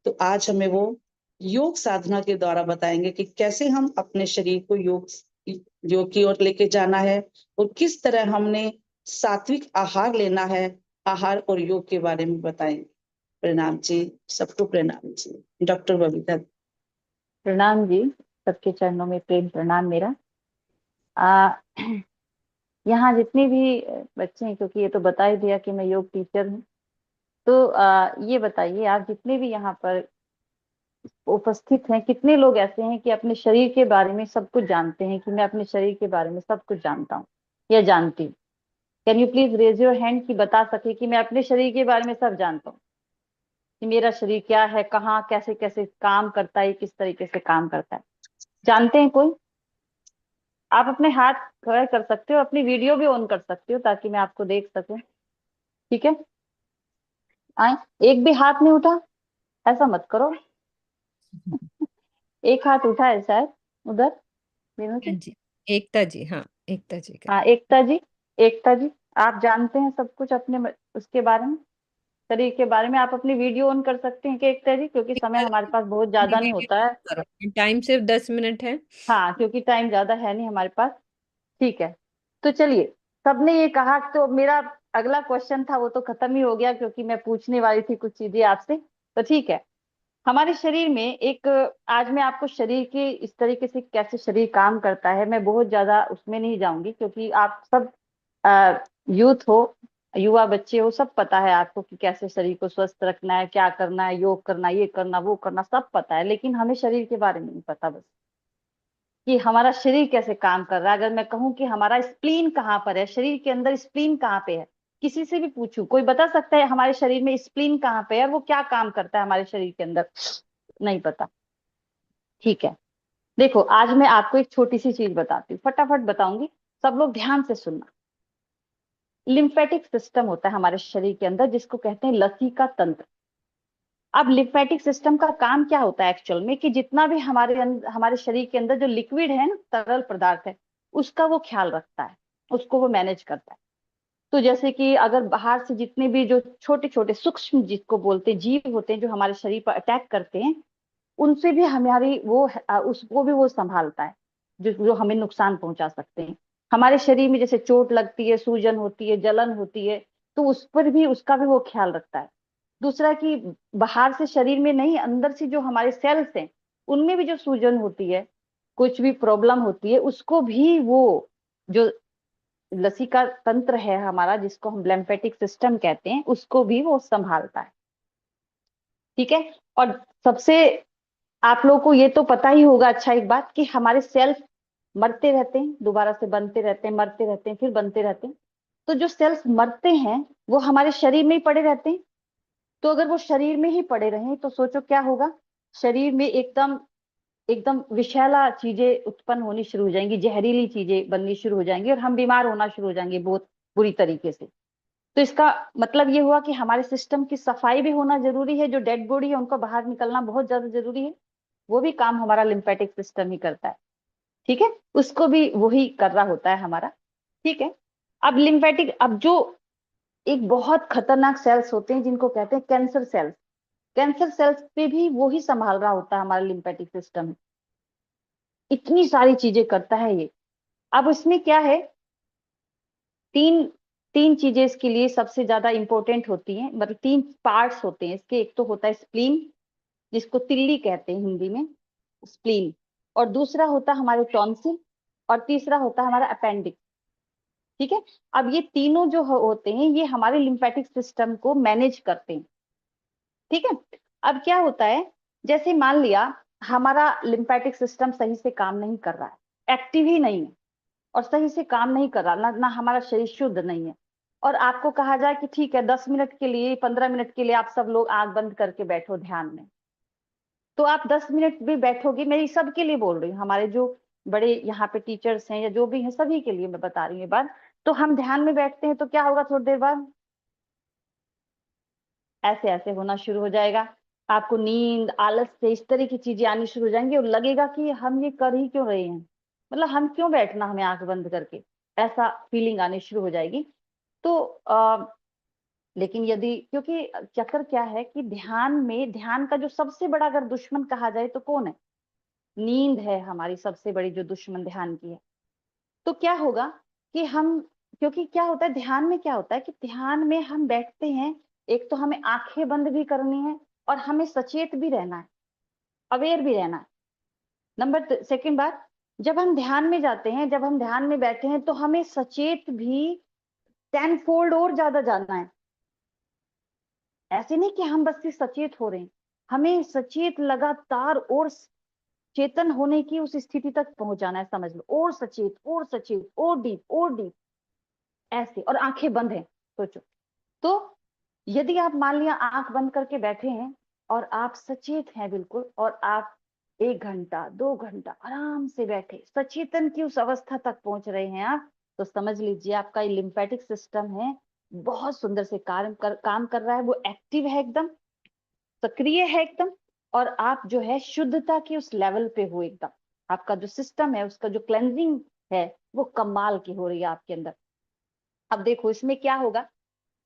तो आज हमें वो योग साधना के द्वारा बताएंगे कि कैसे हम अपने शरीर को योग की ओर लेके जाना है और किस तरह हमने सात्विक आहार लेना है। आहार और योग के बारे में बताएंगे। प्रणाम जी, सबको प्रणाम जी। डॉक्टर बबीता। प्रणाम जी, सबके चरणों में प्रेम प्रणाम मेरा। आ, यहाँ जितने भी बच्चे हैं, क्योंकि ये तो बता ही दिया कि मैं योग टीचर हूँ, तो ये बताइए आप जितने भी यहाँ पर उपस्थित हैं, कितने लोग ऐसे हैं कि अपने शरीर के बारे में सब कुछ जानते हैं कि मैं अपने शरीर के बारे में सब कुछ जानता हूँ या जानती हूँ? Can you please raise your hand कि बता सके कि मैं अपने शरीर के बारे में सब जानता हूँ, कि मेरा शरीर क्या है, कहाँ कैसे कैसे काम करता है, किस तरीके से काम करता है। जानते हैं कोई? आप अपने हाथ खड़े कर सकते हो, अपनी वीडियो भी ऑन कर सकते हो ताकि मैं आपको देख सकूं। ठीक है, आए। एक भी हाथ नहीं उठा, ऐसा मत करो। एक हाथ उठा है शायद उधर तीनों से। हाँ जी, एकता जी, हाँ एकता जी का। हाँ एकता जी, एकता जी आप जानते हैं सब कुछ अपने उसके बारे में, शरीर के बारे में। आप अपनी वीडियो ऑन कर सकते हैं कि एकता जी, क्योंकि समय हमारे पास बहुत ज्यादा नहीं होता है। टाइम सिर्फ 10 मिनट है। हाँ, क्योंकि टाइम ज्यादा है नहीं हमारे पास। ठीक है, तो चलिए, सबने ये कहा तो मेरा अगला क्वेश्चन था वो तो खत्म ही हो गया, क्योंकि मैं पूछने वाली थी कुछ चीजें आपसे। तो ठीक है, हमारे शरीर में एक, आज मैं आपको शरीर के इस तरीके से कैसे शरीर काम करता है, मैं बहुत ज्यादा उसमें नहीं जाऊंगी, क्योंकि आप सब यूथ हो, युवा बच्चे हो, सब पता है आपको कि कैसे शरीर को स्वस्थ रखना है, क्या करना है, योग करना, ये करना, वो करना, सब पता है। लेकिन हमें शरीर के बारे में नहीं पता, बस कि हमारा शरीर कैसे काम कर रहा है। अगर मैं कहूं कि हमारा स्प्लीन कहाँ पर है, शरीर के अंदर स्प्लीन कहाँ पे है, किसी से भी पूछूं कोई बता सकता है हमारे शरीर में स्प्लीन कहाँ पे है और वो क्या काम करता है हमारे शरीर के अंदर? नहीं पता। ठीक है, देखो आज मैं आपको एक छोटी सी चीज बताती हूँ, फटाफट बताऊंगी, सब लोग ध्यान से सुनना। लिम्फेटिक सिस्टम होता है हमारे शरीर के अंदर, जिसको कहते हैं लसीका तंत्र। अब लिम्फेटिक सिस्टम का काम क्या होता है एक्चुअल में, कि जितना भी हमारे शरीर के अंदर जो लिक्विड है ना, तरल पदार्थ है, उसका वो ख्याल रखता है, उसको वो मैनेज करता है। तो जैसे कि अगर बाहर से जितने भी जो छोटे छोटे सूक्ष्म जिसको बोलते हैं जीव होते हैं, जो हमारे शरीर पर अटैक करते हैं, उनसे भी हमारी वो उसको भी वो संभालता है, जो जो हमें नुकसान पहुंचा सकते हैं। हमारे शरीर में जैसे चोट लगती है, सूजन होती है, जलन होती है, तो उस पर भी उसका भी वो ख्याल रखता है। दूसरा कि बाहर से शरीर में नहीं, अंदर से जो हमारे सेल्स हैं, उनमें भी जो सूजन होती है, कुछ भी प्रॉब्लम होती है, उसको भी वो जो लसीका तंत्र है हमारा, जिसको हम लिम्फेटिक सिस्टम कहते हैं, उसको भी वो संभालता है। ठीक है, और सबसे आप लोगों को ये तो पता ही होगा, अच्छा एक बात, कि हमारे सेल्स मरते रहते हैं, दोबारा से बनते रहते हैं, मरते रहते हैं, फिर बनते रहते हैं। तो जो सेल्स मरते हैं वो हमारे शरीर में ही पड़े रहते हैं। तो अगर वो शरीर में ही पड़े रहें तो सोचो क्या होगा, शरीर में एकदम एकदम विषैला चीजें उत्पन्न होनी शुरू हो जाएंगी, जहरीली चीजें बननी शुरू हो जाएंगी, और हम बीमार होना शुरू हो जाएंगे बहुत बुरी तरीके से। तो इसका मतलब ये हुआ कि हमारे सिस्टम की सफाई भी होना जरूरी है, जो डेड बॉडी है उनका बाहर निकलना बहुत ज्यादा जरूरी है। वो भी काम हमारा लिम्फेटिक सिस्टम ही करता है। ठीक है, उसको भी वही कर रहा होता है हमारा। ठीक है, अब लिम्फेटिक, अब जो एक बहुत खतरनाक सेल्स होते हैं जिनको कहते हैं कैंसर सेल्स, कैंसर सेल्स पे भी वो ही संभाल रहा होता है हमारा लिम्फेटिक सिस्टम। इतनी सारी चीजें करता है ये। अब इसमें क्या है, तीन तीन चीजें इसके लिए सबसे ज्यादा इंपॉर्टेंट होती हैं, मतलब तीन पार्ट्स होते हैं इसके। एक तो होता है स्प्लीन, जिसको तिल्ली कहते हैं हिंदी में, स्प्लीन। और दूसरा होता है हमारे टॉन्सिल, और तीसरा होता है हमारा अपेंडिक्स। ठीक है, अब ये तीनों जो होते हैं ये हमारे लिम्फेटिक सिस्टम को मैनेज करते हैं। ठीक है, अब क्या होता है, जैसे मान लिया हमारा लिम्फेटिक सिस्टम सही से काम नहीं कर रहा है, एक्टिव ही नहीं है, और सही से काम नहीं कर रहा, ना हमारा शरीर शुद्ध नहीं है, और आपको कहा जाए कि ठीक है 10 मिनट के लिए 15 मिनट के लिए आप सब लोग आंख बंद करके बैठो ध्यान में, तो आप 10 मिनट भी बैठोगे, मैं सबके लिए बोल रही हूँ, हमारे जो बड़े यहाँ पे टीचर्स हैं या जो भी हैं सभी के लिए मैं बता रही हूँ ये बात। तो हम ध्यान में बैठते हैं तो क्या होगा, थोड़ी देर बाद ऐसे ऐसे होना शुरू हो जाएगा, आपको नींद आलस से इस तरह की चीजें आनी शुरू हो जाएंगी और लगेगा कि हम ये कर ही क्यों रहे हैं, मतलब हम क्यों बैठना हमें आंख बंद करके, ऐसा फीलिंग आनी शुरू हो जाएगी। तो लेकिन यदि, क्योंकि चक्कर क्या है कि ध्यान में, ध्यान का जो सबसे बड़ा अगर दुश्मन कहा जाए तो कौन है, नींद है हमारी सबसे बड़ी जो दुश्मन ध्यान की है। तो क्या होगा कि हम, क्योंकि क्या होता है ध्यान में, क्या होता है कि ध्यान में हम बैठते हैं, एक तो हमें आंखें बंद भी करनी है और हमें सचेत भी रहना है, अवेयर भी रहना है। नंबर सेकंड बात, जब हम ध्यान में जाते हैं, जब हम ध्यान में बैठे हैं तो हमें सचेत भी 10 फोल्ड और ज्यादा जानना है। ऐसे नहीं कि हम बस से सचेत हो रहे हैं, हमें सचेत लगातार और चेतन होने की उस स्थिति तक पहुंचाना है, समझ लो, और सचेत और सचेत और डीप ऐसे, और आंखें बंद हैं, सोचो। तो यदि आप मान लिया आंख बंद करके बैठे हैं और आप सचेत हैं बिल्कुल, और आप 1 घंटा 2 घंटा आराम से बैठे सचेतन की उस अवस्था तक पहुंच रहे हैं आप, तो समझ लीजिए आपका लिम्फेटिक सिस्टम है बहुत सुंदर से काम कर रहा है, वो एक्टिव है एकदम, सक्रिय है एकदम, और आप जो है शुद्धता के उस लेवल पे हो एकदम, आपका जो सिस्टम है उसका जो क्लेंजिंग है वो कमाल की हो रही है आपके अंदर। अब देखो इसमें क्या होगा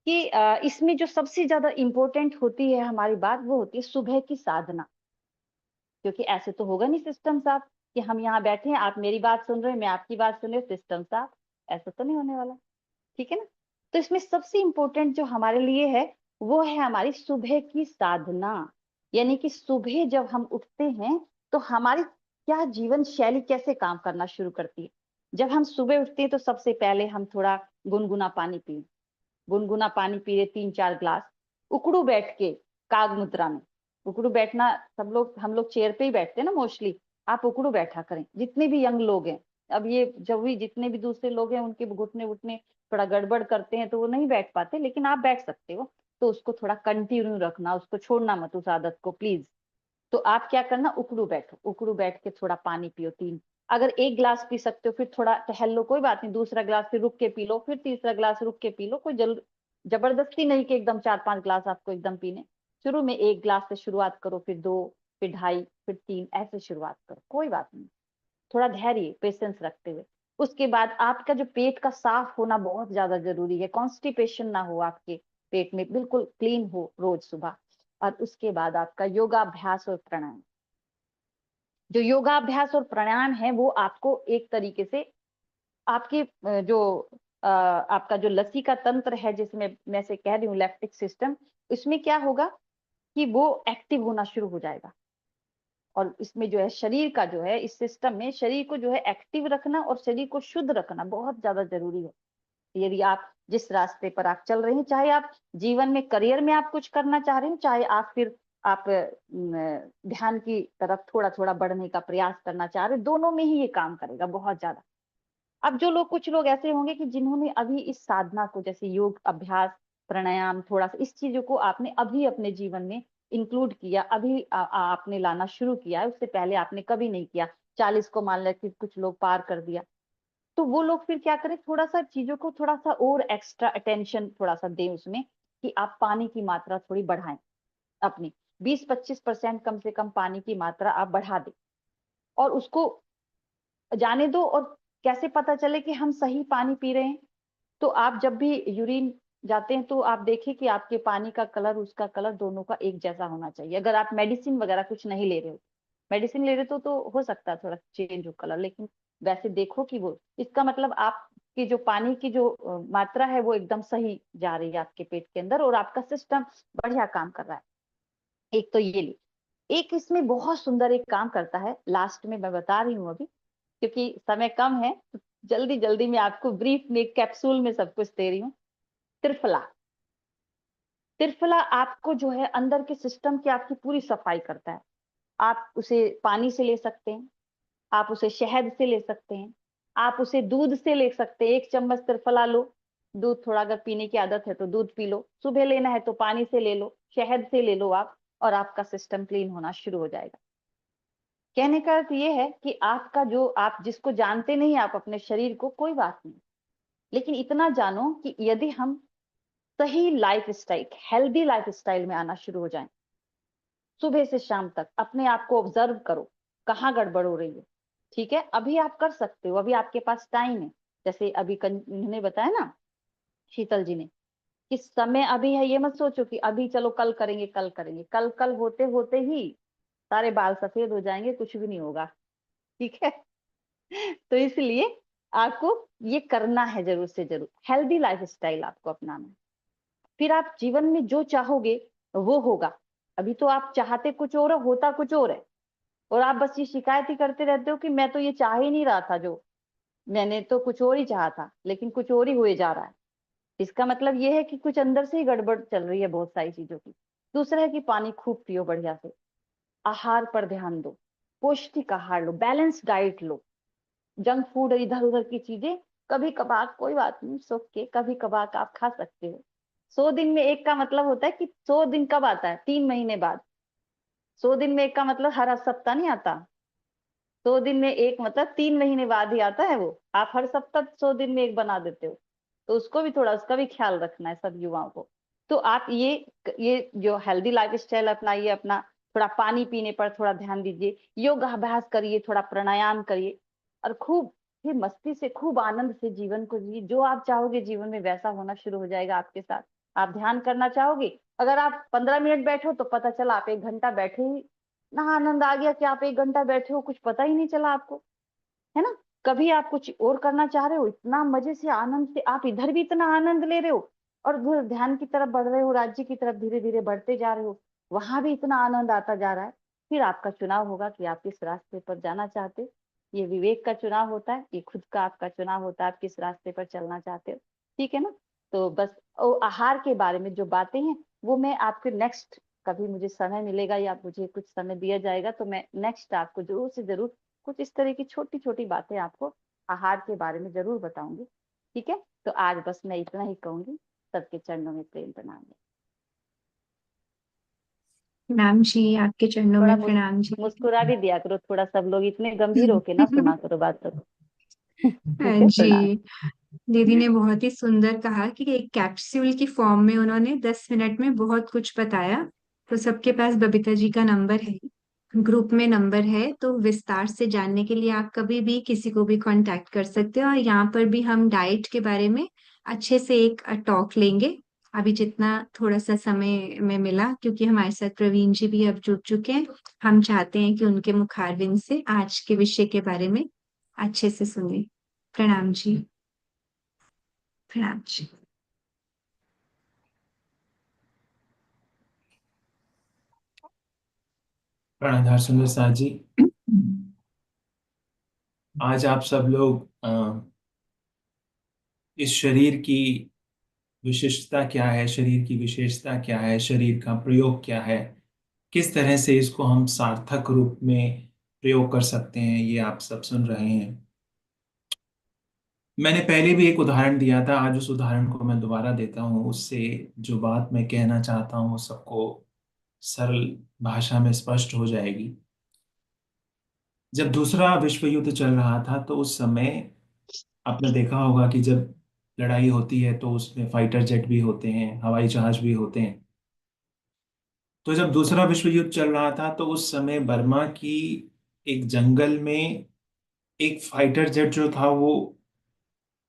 कि इसमें जो सबसे ज्यादा इंपॉर्टेंट होती है हमारी बात, वो होती है सुबह की साधना, क्योंकि ऐसे तो होगा नहीं सिस्टम साहब कि हम यहाँ बैठे हैं, आप मेरी बात सुन रहे हैं, मैं आपकी बात सुन रही हूँ, सिस्टम साहब ऐसा तो नहीं होने वाला, ठीक है ना। तो इसमें सबसे इंपॉर्टेंट जो हमारे लिए है वो है हमारी सुबह की साधना, यानी कि सुबह जब हम उठते हैं तो हमारी क्या जीवन शैली कैसे काम करना शुरू करती है। जब हम सुबह उठते हैं तो सबसे पहले हम थोड़ा गुनगुना पानी पिए, गुनगुना पानी पी रहे 3-4 ग्लास, उकड़ू बैठ के काग मुद्रा में, उकड़ू बैठना, सब लोग, हम लोग चेयर पे ही बैठते हैं ना मोस्टली, आप उकड़ू बैठा करें, जितने भी यंग लोग हैं। अब ये जब भी जितने भी दूसरे लोग हैं उनके घुटने उठने थोड़ा गड़बड़ करते हैं तो वो नहीं बैठ पाते, लेकिन आप बैठ सकते हो, तो उसको थोड़ा कंटिन्यू रखना, उसको छोड़ना मत उस आदत को प्लीज। तो आप क्या करना, उकड़ू बैठो, उकड़ू बैठ के थोड़ा पानी पियो 3, अगर 1 ग्लास पी सकते हो फिर थोड़ा टहल लो, कोई बात नहीं, दूसरा ग्लास फिर रुक के पी लो, फिर तीसरा ग्लास रुक के पी लो, कोई जबरदस्ती नहीं कि एकदम 4-5 ग्लास आपको एकदम पीने। शुरू में 1 ग्लास से शुरुआत करो, फिर 2, फिर 2.5, फिर 3, ऐसे शुरुआत करो, कोई बात नहीं, थोड़ा धैर्य पेशेंस रखते हुए। उसके बाद आपका जो पेट का साफ होना बहुत ज्यादा जरूरी है, कॉन्स्टिपेशन ना हो आपके पेट में, बिल्कुल क्लीन हो रोज सुबह। और उसके बाद आपका योगाभ्यास और प्राणायाम, जो योगाभ्यास और प्राणायाम है वो आपको एक तरीके से आपके जो आपका जो लसीका तंत्र है, जिसमें मैं से कह रही हूँ लेप्टिक सिस्टम, इसमें क्या होगा कि वो एक्टिव होना शुरू हो जाएगा। और इसमें जो है शरीर का जो है, इस सिस्टम में शरीर को जो है एक्टिव रखना और शरीर को शुद्ध रखना बहुत ज्यादा जरूरी है। यदि आप जिस रास्ते पर आप चल रहे हैं, चाहे आप जीवन में करियर में आप कुछ करना चाह रहे हैं, चाहे आप फिर आप ध्यान की तरफ थोड़ा थोड़ा बढ़ने का प्रयास करना चाह रहे हैं, दोनों में ही ये काम करेगा बहुत ज्यादा। अब जो लोग, कुछ लोग ऐसे होंगे कि जिन्होंने अभी इस साधना को, जैसे योग अभ्यास प्राणायाम, थोड़ा सा इस चीजों को आपने अभी अपने जीवन में इंक्लूड किया, अभी आपने लाना शुरू किया है, उससे पहले आपने कभी नहीं किया, 40 को मान लिया कि कुछ लोग पार कर दिया, तो वो लोग फिर क्या करें, थोड़ा सा चीजों को थोड़ा सा और एक्स्ट्रा अटेंशन थोड़ा सा दें उसमें, कि आप पानी की मात्रा थोड़ी बढ़ाएं अपनी, 20-25% कम से कम पानी की मात्रा आप बढ़ा दें और उसको जाने दो। और कैसे पता चले कि हम सही पानी पी रहे हैं, तो आप जब भी यूरिन जाते हैं तो आप देखिए कि आपके पानी का कलर, उसका कलर दोनों का एक जैसा होना चाहिए। अगर आप मेडिसिन वगैरह कुछ नहीं ले रहे हो, मेडिसिन ले रहे तो हो सकता है थोड़ा चेंज हो कलर, लेकिन वैसे देखो कि वो, इसका मतलब आपकी जो पानी की जो मात्रा है वो एकदम सही जा रही है आपके पेट के अंदर और आपका सिस्टम बढ़िया काम कर रहा है। एक तो ये ली, एक इसमें बहुत सुंदर एक काम करता है, लास्ट में मैं बता रही हूँ अभी क्योंकि समय कम है, तो जल्दी जल्दी मैं आपको ब्रीफ में कैप्सूल में सब कुछ दे रही हूँ। त्रिफला, त्रिफला आपको जो है अंदर के सिस्टम की आपकी पूरी सफाई करता है। आप उसे पानी से ले सकते हैं, आप उसे शहद से ले सकते हैं, आप उसे दूध से ले सकते हैं। 1 चम्मच त्रिफला लो, दूध थोड़ा अगर पीने की आदत है तो दूध पी लो, सुबह लेना है तो पानी से ले लो, शहद से ले लो आप, और आपका सिस्टम क्लीन होना शुरू हो जाएगा। कहने का अर्थ ये है कि आपका जो, आप जिसको जानते नहीं आप अपने शरीर को, कोई बात नहीं, लेकिन इतना जानो कि यदि हम सही life style, healthy life style में आना शुरू हो जाएं, सुबह से शाम तक अपने आप को ऑब्जर्व करो कहाँ गड़बड़ हो रही है। ठीक है, अभी आप कर सकते हो, अभी आपके पास टाइम है। जैसे अभी इन्होंने बताया ना, शीतल जी ने, कि समय अभी है, ये मत सोचो कि अभी चलो कल करेंगे कल करेंगे, कल कल होते होते ही सारे बाल सफेद हो जाएंगे, कुछ भी नहीं होगा। ठीक है तो इसलिए आपको ये करना है, जरूर से जरूर हेल्दी लाइफ स्टाइल आपको अपनाना है। फिर आप जीवन में जो चाहोगे वो होगा। अभी तो आप चाहते कुछ और है, होता कुछ और है, और आप बस ये शिकायत ही करते रहते हो कि मैं तो ये चाह ही नहीं रहा था, जो मैंने तो कुछ और ही चाहा था, लेकिन कुछ और ही हुए जा रहा है। इसका मतलब ये है कि कुछ अंदर से ही गड़बड़ चल रही है बहुत सारी चीजों की। दूसरा है कि पानी खूब पियो बढ़िया से, आहार पर ध्यान दो, पौष्टिक आहार लो, बैलेंस डाइट लो, जंक फूड इधर उधर की चीजें कभी कभार कोई बात नहीं, सुख के कभी कभार आप खा सकते हो। 100 दिन में एक का मतलब होता है कि 100 दिन कब आता है, 3 महीने बाद। 100 दिन में एक का मतलब हर सप्ताह नहीं आता। 100 दिन में एक मतलब 3 महीने बाद ही आता है वो। आप हर सप्ताह 100 दिन में एक बना देते हो, तो उसको भी थोड़ा, उसका भी ख्याल रखना है सब युवाओं को। तो आप ये जो हेल्दी लाइफ स्टाइल अपनाइए, अपना थोड़ा पानी पीने पर थोड़ा ध्यान दीजिए, योग अभ्यास करिए, थोड़ा प्राणायाम करिए, और खूब फिर मस्ती से, खूब आनंद से जीवन को जिए। जो आप चाहोगे जीवन में वैसा होना शुरू हो जाएगा आपके साथ। आप ध्यान करना चाहोगे, अगर आप 15 मिनट बैठो तो पता चला आप 1 घंटा बैठे ही, ना आनंद आ गया कि आप 1 घंटा बैठे हो, कुछ पता ही नहीं चला आपको, है ना। कभी आप कुछ और करना चाह रहे हो, इतना मजे से आनंद से आप इधर भी इतना आनंद ले रहे हो, और ध्यान की तरफ बढ़ रहे हो, राज्य की तरफ धीरे धीरे बढ़ते जा रहे हो, वहां भी इतना आनंद आता जा रहा है। फिर आपका चुनाव होगा कि आप किस रास्ते पर जाना चाहते हो। ये विवेक का चुनाव होता है, ये खुद का आपका चुनाव होता है, आप किस रास्ते पर चलना चाहते हो। ठीक है ना। तो बस आहार के बारे में जो बातें हैं वो मैं आपके नेक्स्ट, कभी मुझे समय मिलेगा या मुझे कुछ समय दिया जाएगा तो मैं नेक्स्ट आपको जरूर से जरूर कुछ इस तरह की छोटी छोटी बातें आपको आहार के बारे में जरूर बताऊंगी। ठीक है, तो आज बस मैं इतना ही कहूंगी। सबके चरणों में प्रेम प्रणाम। प्रणाम जी, आपके चरणों थोड़ा में प्रणाम जी। मुस्कुरा भी दिया करो, थोड़ा सब लोग इतने गंभीर होके ना सुना करो बात तो। ठीक है, जी, प्रणाम। दीदी ने बहुत ही सुंदर कहा कि एक कैप्सूल की फॉर्म में उन्होंने 10 मिनट में बहुत कुछ बताया। तो सबके पास बबीता जी का नंबर है, ग्रुप में नंबर है, तो विस्तार से जानने के लिए आप कभी भी किसी को भी कांटेक्ट कर सकते हो। और यहाँ पर भी हम डाइट के बारे में अच्छे से एक टॉक लेंगे, अभी जितना थोड़ा सा समय में मिला, क्योंकि हमारे साथ प्रवीण जी भी अब जुड़ चुके हैं। हम चाहते हैं कि उनके मुखारबिंद से आज के विषय के बारे में अच्छे से सुने। प्रणाम जी। प्रणाम जी। प्राणधार सुंदर साथ जी, आज आप सब लोग इस शरीर की विशिष्टता क्या है, शरीर की विशेषता क्या है, शरीर का प्रयोग क्या है, किस तरह से इसको हम सार्थक रूप में प्रयोग कर सकते हैं, ये आप सब सुन रहे हैं। मैंने पहले भी एक उदाहरण दिया था, आज उस उदाहरण को मैं दोबारा देता हूँ। उससे जो बात मैं कहना चाहता हूँ वो सबको सरल भाषा में स्पष्ट हो जाएगी। जब दूसरा विश्व युद्ध चल रहा था तो उस समय आपने देखा होगा कि जब लड़ाई होती है तो उसमें फाइटर जेट भी होते हैं, हवाई जहाज भी होते हैं। तो जब दूसरा विश्व युद्ध चल रहा था तो उस समय बर्मा की एक जंगल में एक फाइटर जेट जो था वो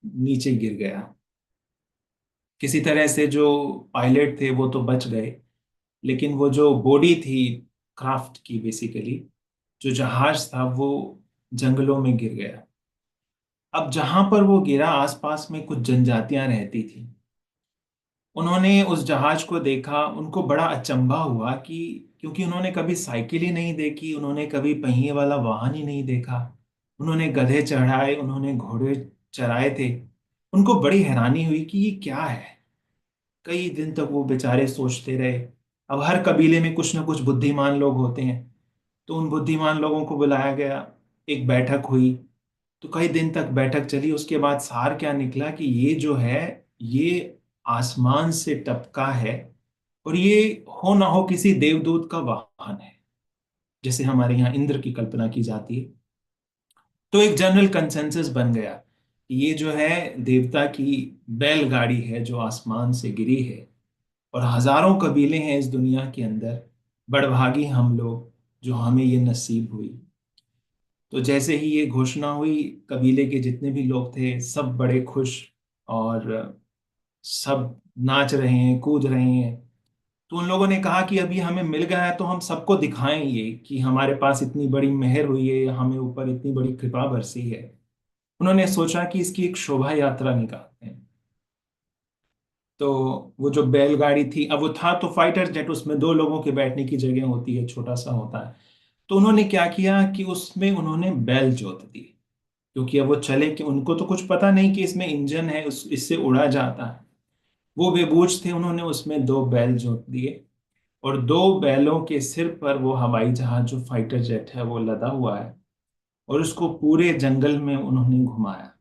नीचे गिर गया। किसी तरह से जो पायलट थे वो तो बच गए, लेकिन वो जो बॉडी थी क्राफ्ट की, बेसिकली जो जहाज था, वो जंगलों में गिर गया। अब जहां पर वो गिरा आसपास में कुछ जनजातियां रहती थी। उन्होंने उस जहाज को देखा, उनको बड़ा अचंभा हुआ कि, क्योंकि उन्होंने कभी साइकिल ही नहीं देखी, उन्होंने कभी पहिए वाला वाहन ही नहीं देखा, उन्होंने गधे चढ़ाए, उन्होंने घोड़े चराए थे। उनको बड़ी हैरानी हुई कि ये क्या है। कई दिन तक वो बेचारे सोचते रहे। अब हर कबीले में कुछ ना कुछ बुद्धिमान लोग होते हैं, तो उन बुद्धिमान लोगों को बुलाया गया, एक बैठक हुई। तो कई दिन तक बैठक चली। उसके बाद सार क्या निकला कि ये जो है ये आसमान से टपका है और ये हो ना हो किसी देवदूत का वाहन है, जैसे हमारे यहाँ इंद्र की कल्पना की जाती है। तो एक जनरल कंसेंसस बन गया कि ये जो है देवता की बैलगाड़ी है जो आसमान से गिरी है, और हजारों कबीले हैं इस दुनिया के अंदर, बड़भागी हम लोग जो हमें ये नसीब हुई। तो जैसे ही ये घोषणा हुई, कबीले के जितने भी लोग थे सब बड़े खुश, और सब नाच रहे हैं, कूद रहे हैं। तो उन लोगों ने कहा कि अभी हमें मिल गया है तो हम सबको दिखाएं ये कि हमारे पास इतनी बड़ी मेहर हुई है, हमें ऊपर इतनी बड़ी कृपा बरसी है। उन्होंने सोचा कि इसकी एक शोभा यात्रा निकालते हैं। तो वो जो बैलगाड़ी थी, अब वो था तो फाइटर जेट, उसमें दो लोगों के बैठने की जगह होती है, छोटा सा होता है। तो उन्होंने क्या किया कि उसमें उन्होंने बैल जोत दी, क्योंकि अब वो चले कि उनको तो कुछ पता नहीं कि इसमें इंजन है, इससे उड़ा जाता है। वो बेबूझ थे, उन्होंने उसमें दो बैल जोत दिए, और दो बैलों के सिर पर वो हवाई जहाज जो फाइटर जेट है वो लदा हुआ है, और उसको पूरे जंगल में उन्होंने घुमाया।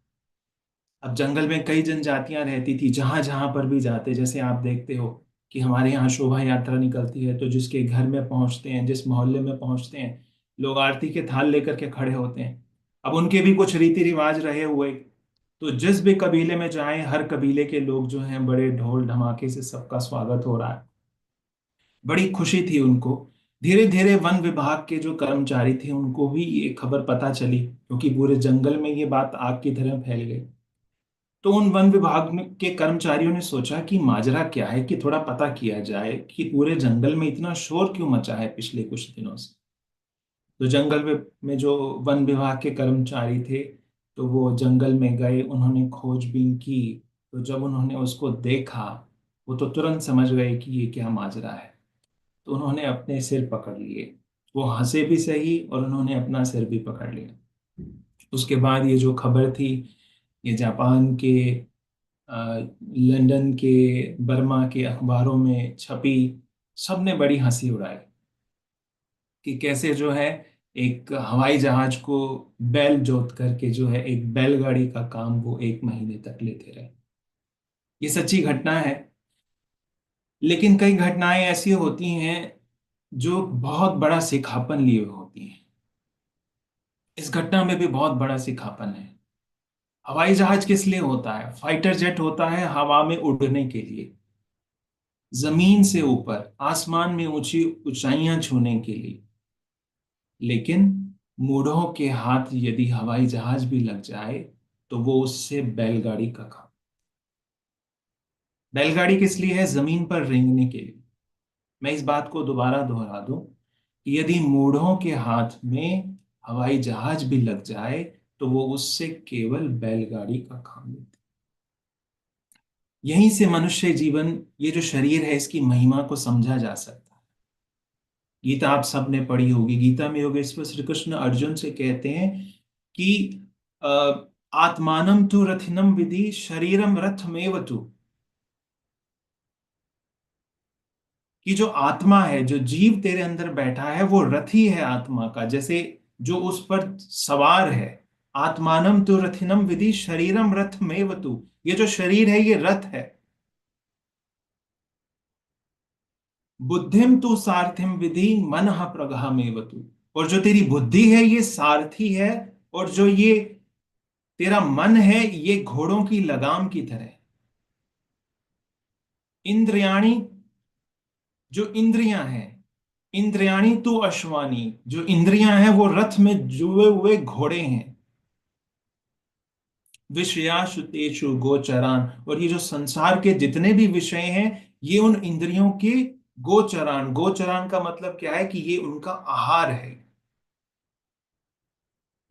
अब जंगल में कई जनजातियां रहती थी, जहां जहां पर भी जाते, जैसे आप देखते हो कि हमारे यहाँ शोभा यात्रा निकलती है तो जिसके घर में पहुंचते हैं, जिस मोहल्ले में पहुंचते हैं, लोग आरती के थाल लेकर के खड़े होते हैं। अब उनके भी कुछ रीति रिवाज रहे हुए, तो जिस भी कबीले में जाएं, हर कबीले के लोग जो हैं बड़े ढोल धमाके से सबका स्वागत हो रहा है, बड़ी खुशी थी उनको। धीरे धीरे वन विभाग के जो कर्मचारी थे उनको भी ये खबर पता चली, क्योंकि पूरे जंगल में ये बात आग की तरह फैल गई। तो उन वन विभाग के कर्मचारियों ने सोचा कि माजरा क्या है, कि थोड़ा पता किया जाए कि पूरे जंगल में इतना शोर क्यों मचा है पिछले कुछ दिनों से। तो जंगल में जो वन विभाग के कर्मचारी थे, तो वो जंगल में गए, उन्होंने खोजबीन की। तो जब उन्होंने उसको देखा, वो तो तुरंत समझ गए कि ये क्या माजरा है। तो उन्होंने अपने सिर पकड़ लिए, वो हंसे भी सही और उन्होंने अपना सिर भी पकड़ लिया। उसके बाद ये जो खबर थी, ये जापान के, लंदन के, बर्मा के अखबारों में छपी। सबने बड़ी हंसी उड़ाई कि कैसे जो है एक हवाई जहाज को बैल जोत करके जो है एक बैलगाड़ी का काम वो 1 महीने तक लेते रहे। ये सच्ची घटना है। लेकिन कई घटनाएं ऐसी होती हैं जो बहुत बड़ा सिखापन लिए हुए होती हैं। इस घटना में भी बहुत बड़ा सिखापन है। हवाई जहाज किस लिए होता है? फाइटर जेट होता है हवा में उड़ने के लिए, जमीन से ऊपर आसमान में ऊंची ऊंचाइयां छूने के लिए। लेकिन मूढ़ों के हाथ यदि हवाई जहाज भी लग जाए तो वो उससे बैलगाड़ी का काम। बैलगाड़ी किस लिए है? जमीन पर रेंगने के लिए। मैं इस बात को दोबारा दोहरा दूं कि यदि मूढ़ों के हाथ में हवाई जहाज भी लग जाए तो वो उससे केवल बैलगाड़ी का काम लेते। यहीं से मनुष्य जीवन, ये जो शरीर है, इसकी महिमा को समझा जा सकता है। गीता आप सबने पढ़ी होगी। गीता में योगेश्वर श्री कृष्ण अर्जुन से कहते हैं कि अ, आत्मानम तु रथिनम विधि शरीरम रथमेव तु, कि जो आत्मा है, जो जीव तेरे अंदर बैठा है, वो रथी है आत्मा का, जैसे जो उस पर सवार है। आत्मानम तु रथिनम विधि शरीरम रथमेव तु, ये जो शरीर है ये रथ है। बुद्धिम तु सारथिम विधि मनः प्रगहमेव तु, और जो तेरी बुद्धि है ये सारथी है, और जो ये तेरा मन है ये घोड़ों की लगाम की तरह। इंद्रियाणी, जो इंद्रियां हैं, इंद्रियाणी तु अश्वानी, जो इंद्रियां हैं वो रथ में जुए हुए घोड़े हैं। विषयाशु तेषु गोचरान, और ये जो संसार के जितने भी विषय हैं ये उन इंद्रियों के गोचरान। गोचरान का मतलब क्या है? कि ये उनका आहार है।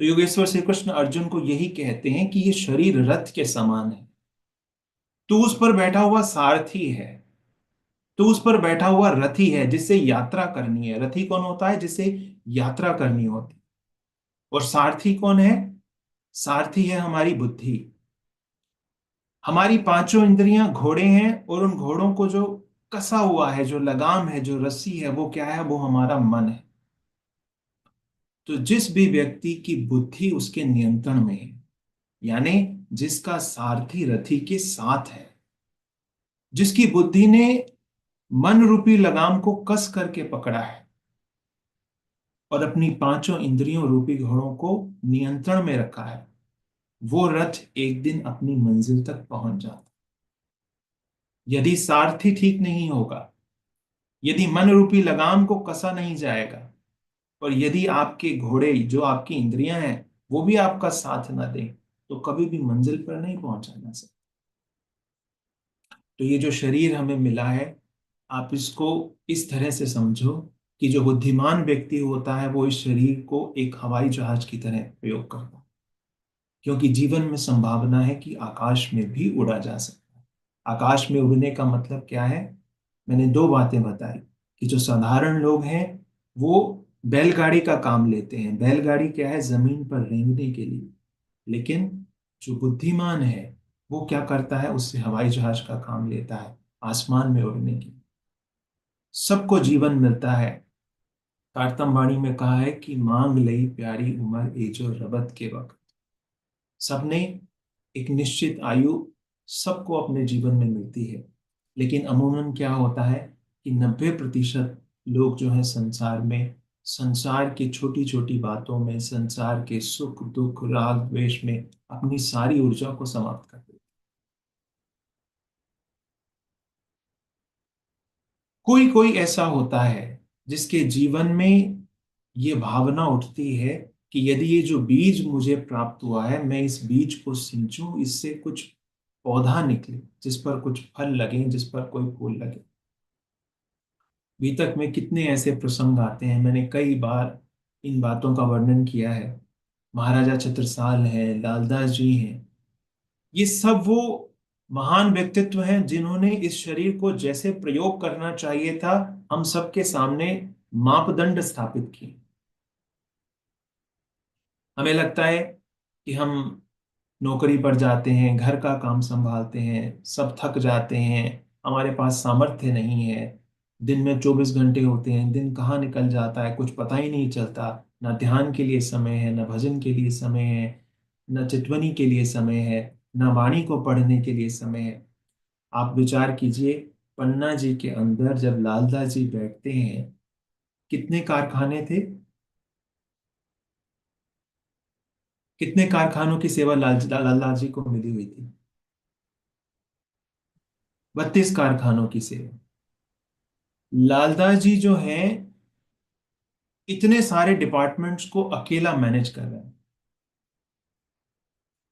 तो योगेश्वर श्री कृष्ण अर्जुन को यही कहते हैं कि ये शरीर रथ के समान है। तू उस पर बैठा हुआ सारथी है, तू उस पर बैठा हुआ रथी है जिससे यात्रा करनी है। रथी कौन होता है? जिससे यात्रा करनी होती। और सारथी कौन है? सारथी है हमारी बुद्धि। हमारी पांचों इंद्रियां घोड़े हैं, और उन घोड़ों को जो कसा हुआ है, जो लगाम है, जो रस्सी है, वो क्या है? वो हमारा मन है। तो जिस भी व्यक्ति की बुद्धि उसके नियंत्रण में है, यानी जिसका सारथी रथी के साथ है, जिसकी बुद्धि ने मन रूपी लगाम को कस करके पकड़ा है और अपनी पांचों इंद्रियों रूपी घोड़ों को नियंत्रण में रखा है, वो रथ एक दिन अपनी मंजिल तक पहुंच जाता। यदि सारथी ठीक नहीं होगा, यदि मन रूपी लगाम को कसा नहीं जाएगा, और यदि आपके घोड़े जो आपकी इंद्रियां हैं वो भी आपका साथ ना दें, तो कभी भी मंजिल पर नहीं पहुंचा जा सकता। तो ये जो शरीर हमें मिला है, आप इसको इस तरह से समझो कि जो बुद्धिमान व्यक्ति होता है वो इस शरीर को एक हवाई जहाज की तरह प्रयोग करता है, क्योंकि जीवन में संभावना है कि आकाश में भी उड़ा जा सकता है। आकाश में उड़ने का मतलब क्या है? मैंने दो बातें बताई कि जो साधारण लोग हैं वो बैलगाड़ी का काम लेते हैं। बैलगाड़ी क्या है? जमीन पर रेंगने के लिए। लेकिन जो बुद्धिमान है वो क्या करता है? उससे हवाई जहाज का काम लेता है, आसमान में उड़ने की। सबको जीवन मिलता है। तारतम्य में कहा है कि मांग लई प्यारी उम्र ए जो रबत के वक्त। सबने एक निश्चित आयु सबको अपने जीवन में मिलती है, लेकिन अमूमन क्या होता है कि 90% लोग जो है संसार में, संसार की छोटी छोटी बातों में, संसार के सुख दुख राग द्वेष में अपनी सारी ऊर्जा को समाप्त कर देते। कोई कोई ऐसा होता है जिसके जीवन में ये भावना उठती है कि यदि ये जो बीज मुझे प्राप्त हुआ है, मैं इस बीज को सिंचूं, इससे कुछ पौधा निकले, जिस पर कुछ फल लगे, जिस पर कोई फूल लगे। बीतक में कितने ऐसे प्रसंग आते हैं, मैंने कई बार इन बातों का वर्णन किया है। महाराजा छत्रसाल हैं, लालदास जी हैं, ये सब वो महान व्यक्तित्व हैं जिन्होंने इस शरीर को जैसे प्रयोग करना चाहिए था हम सबके सामने मापदंड स्थापित किए। हमें लगता है कि हम नौकरी पर जाते हैं, घर का काम संभालते हैं, सब थक जाते हैं, हमारे पास सामर्थ्य नहीं है, दिन में 24 घंटे होते हैं, दिन कहाँ निकल जाता है कुछ पता ही नहीं चलता। ना ध्यान के लिए समय है, ना भजन के लिए समय है, ना चितवनी के लिए समय है, ना वाणी को पढ़ने के लिए समय है। आप विचार कीजिए, पन्ना जी के अंदर जब लालदास जी बैठते हैं, कितने कारखाने थे? कितने कारखानों की सेवा लालदास जी को मिली हुई थी? 32 कारखानों की सेवा। लालदास जी जो हैं इतने सारे डिपार्टमेंट्स को अकेला मैनेज कर रहे हैं,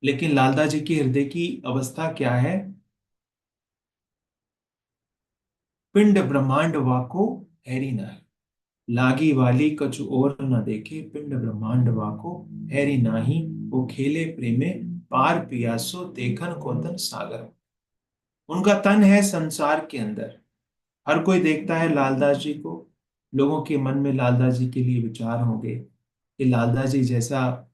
लेकिन लालदास जी के हृदय की अवस्था क्या है? पिंड ब्रह्मांड वाको हैरी नाही, लागी वाली कछु और न देखे, पिंड ब्रह्मांड वाको हैरी नाही, वो खेले प्रेमे पार पियासो देखन कोतन सागर। उनका तन है संसार के अंदर। हर कोई देखता है लालदास जी को, लोगों के मन में लालदास जी के लिए विचार होंगे कि लालदास जी जैसा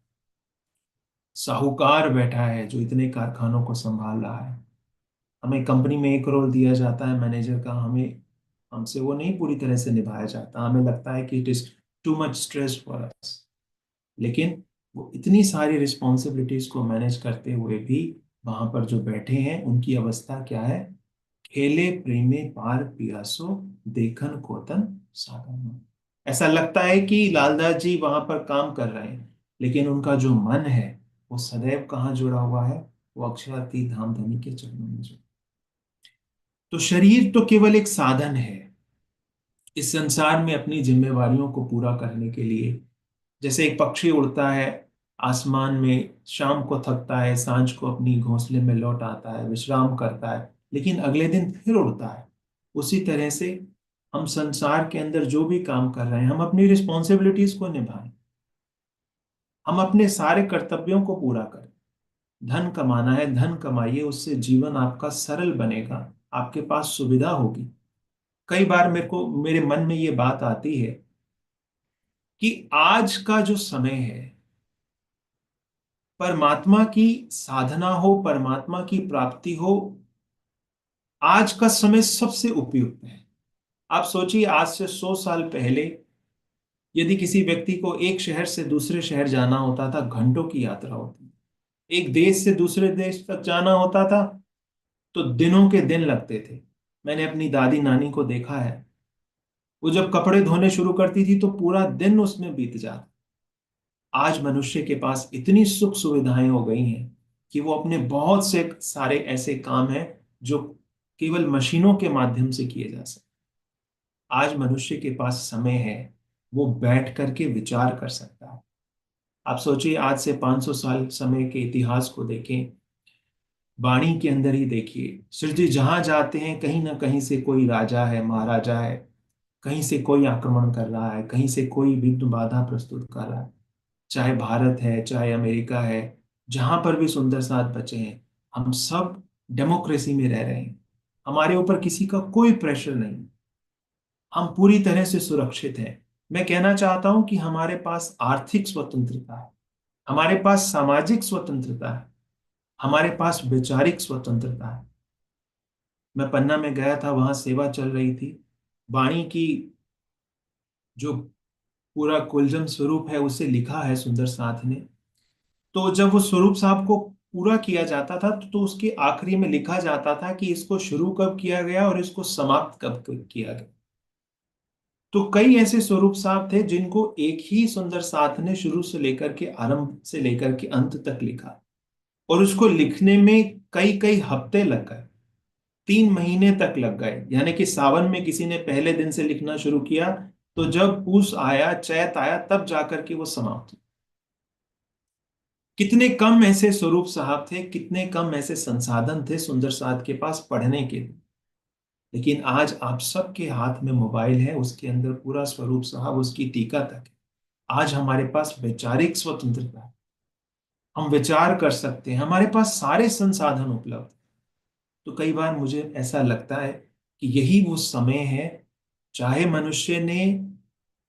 साहूकार बैठा है जो इतने कारखानों को संभाल रहा है। हमें कंपनी में एक रोल दिया जाता है मैनेजर का, हमें हमसे वो नहीं पूरी तरह से निभाया जाता, हमें लगता है कि it is too much stress for us. लेकिन वो इतनी सारी रिस्पॉन्सिबिलिटीज को मैनेज करते हुए भी वहां पर जो बैठे हैं उनकी अवस्था क्या है? खेले प्रेमे पार पियासो देखन कोतन सागर। ऐसा लगता है कि लालदास जी वहां पर काम कर रहे हैं, लेकिन उनका जो मन है वो सदैव कहाँ जुड़ा हुआ है? वो अक्षरातीत धाम धनी के चरणों में जुड़ा। तो शरीर तो केवल एक साधन है इस संसार में अपनी जिम्मेवारियों को पूरा करने के लिए। जैसे एक पक्षी उड़ता है आसमान में, शाम को थकता है, सांझ को अपनी घोंसले में लौट आता है, विश्राम करता है, लेकिन अगले दिन फिर उड़ता है। उसी तरह से हम संसार के अंदर जो भी काम कर रहे हैं, हम अपनी रिस्पॉन्सिबिलिटीज को निभाएं, हम अपने सारे कर्तव्यों को पूरा करें। धन कमाना है, धन कमाइए, उससे जीवन आपका सरल बनेगा, आपके पास सुविधा होगी। कई बार मेरे मन में ये बात आती है कि आज का जो समय है, परमात्मा की साधना हो, परमात्मा की प्राप्ति हो, आज का समय सबसे उपयुक्त है। आप सोचिए, आज से 100 साल पहले यदि किसी व्यक्ति को एक शहर से दूसरे शहर जाना होता था, घंटों की यात्रा होती। एक देश से दूसरे देश तक जाना होता था तो दिनों के दिन लगते थे। मैंने अपनी दादी नानी को देखा है, वो जब कपड़े धोने शुरू करती थी तो पूरा दिन उसमें बीत जाता। आज मनुष्य के पास इतनी सुख सुविधाएं हो गई हैं कि वो अपने बहुत से सारे ऐसे काम हैं जो केवल मशीनों के माध्यम से किए जा सकते। आज मनुष्य के पास समय है, वो बैठ करके विचार कर सकता है। आप सोचिए, आज से 500 साल समय के इतिहास को देखें, वाणी के अंदर ही देखिए, सिर जी जहां जाते हैं कहीं ना कहीं से कोई राजा है, महाराजा है, कहीं से कोई आक्रमण कर रहा है, कहीं से कोई विघ्न बाधा प्रस्तुत कर रहा है। चाहे भारत है, चाहे अमेरिका है, जहां पर भी सुंदर साथ बचे हैं, हम सब डेमोक्रेसी में रह रहे हैं। हमारे ऊपर किसी का कोई प्रेशर नहीं, हम पूरी तरह से सुरक्षित हैं। मैं कहना चाहता हूं कि हमारे पास आर्थिक स्वतंत्रता है, हमारे पास सामाजिक स्वतंत्रता है, हमारे पास वैचारिक स्वतंत्रता है। मैं पन्ना में गया था, वहां सेवा चल रही थी। वाणी की जो पूरा कुलजम स्वरूप है उसे लिखा है सुंदर साथ ने। तो जब वो स्वरूप साहब को पूरा किया जाता था तो उसके आखिरी में लिखा जाता था कि इसको शुरू कब किया गया और इसको समाप्त कब किया गया। तो कई ऐसे स्वरूप साहब थे जिनको एक ही सुंदर साथ ने शुरू से लेकर के, आरंभ से लेकर के अंत तक लिखा, और उसको लिखने में कई कई हफ्ते लग गए, 3 महीने तक लग गए। यानी कि सावन में किसी ने पहले दिन से लिखना शुरू किया तो जब पूस आया, चैत आया, तब जाकर के वो समाप्त हुआ। कितने कम ऐसे स्वरूप साहब थे, कितने कम ऐसे संसाधन थे सुंदर साहब के पास पढ़ने के लिए। लेकिन आज आप सबके हाथ में मोबाइल है, उसके अंदर पूरा स्वरूप साहब, उसकी टीका तक है। आज हमारे पास वैचारिक स्वतंत्रता है, हम विचार कर सकते हैं, हमारे पास सारे संसाधन उपलब्ध। तो कई बार मुझे ऐसा लगता है कि यही वो समय है, चाहे मनुष्य ने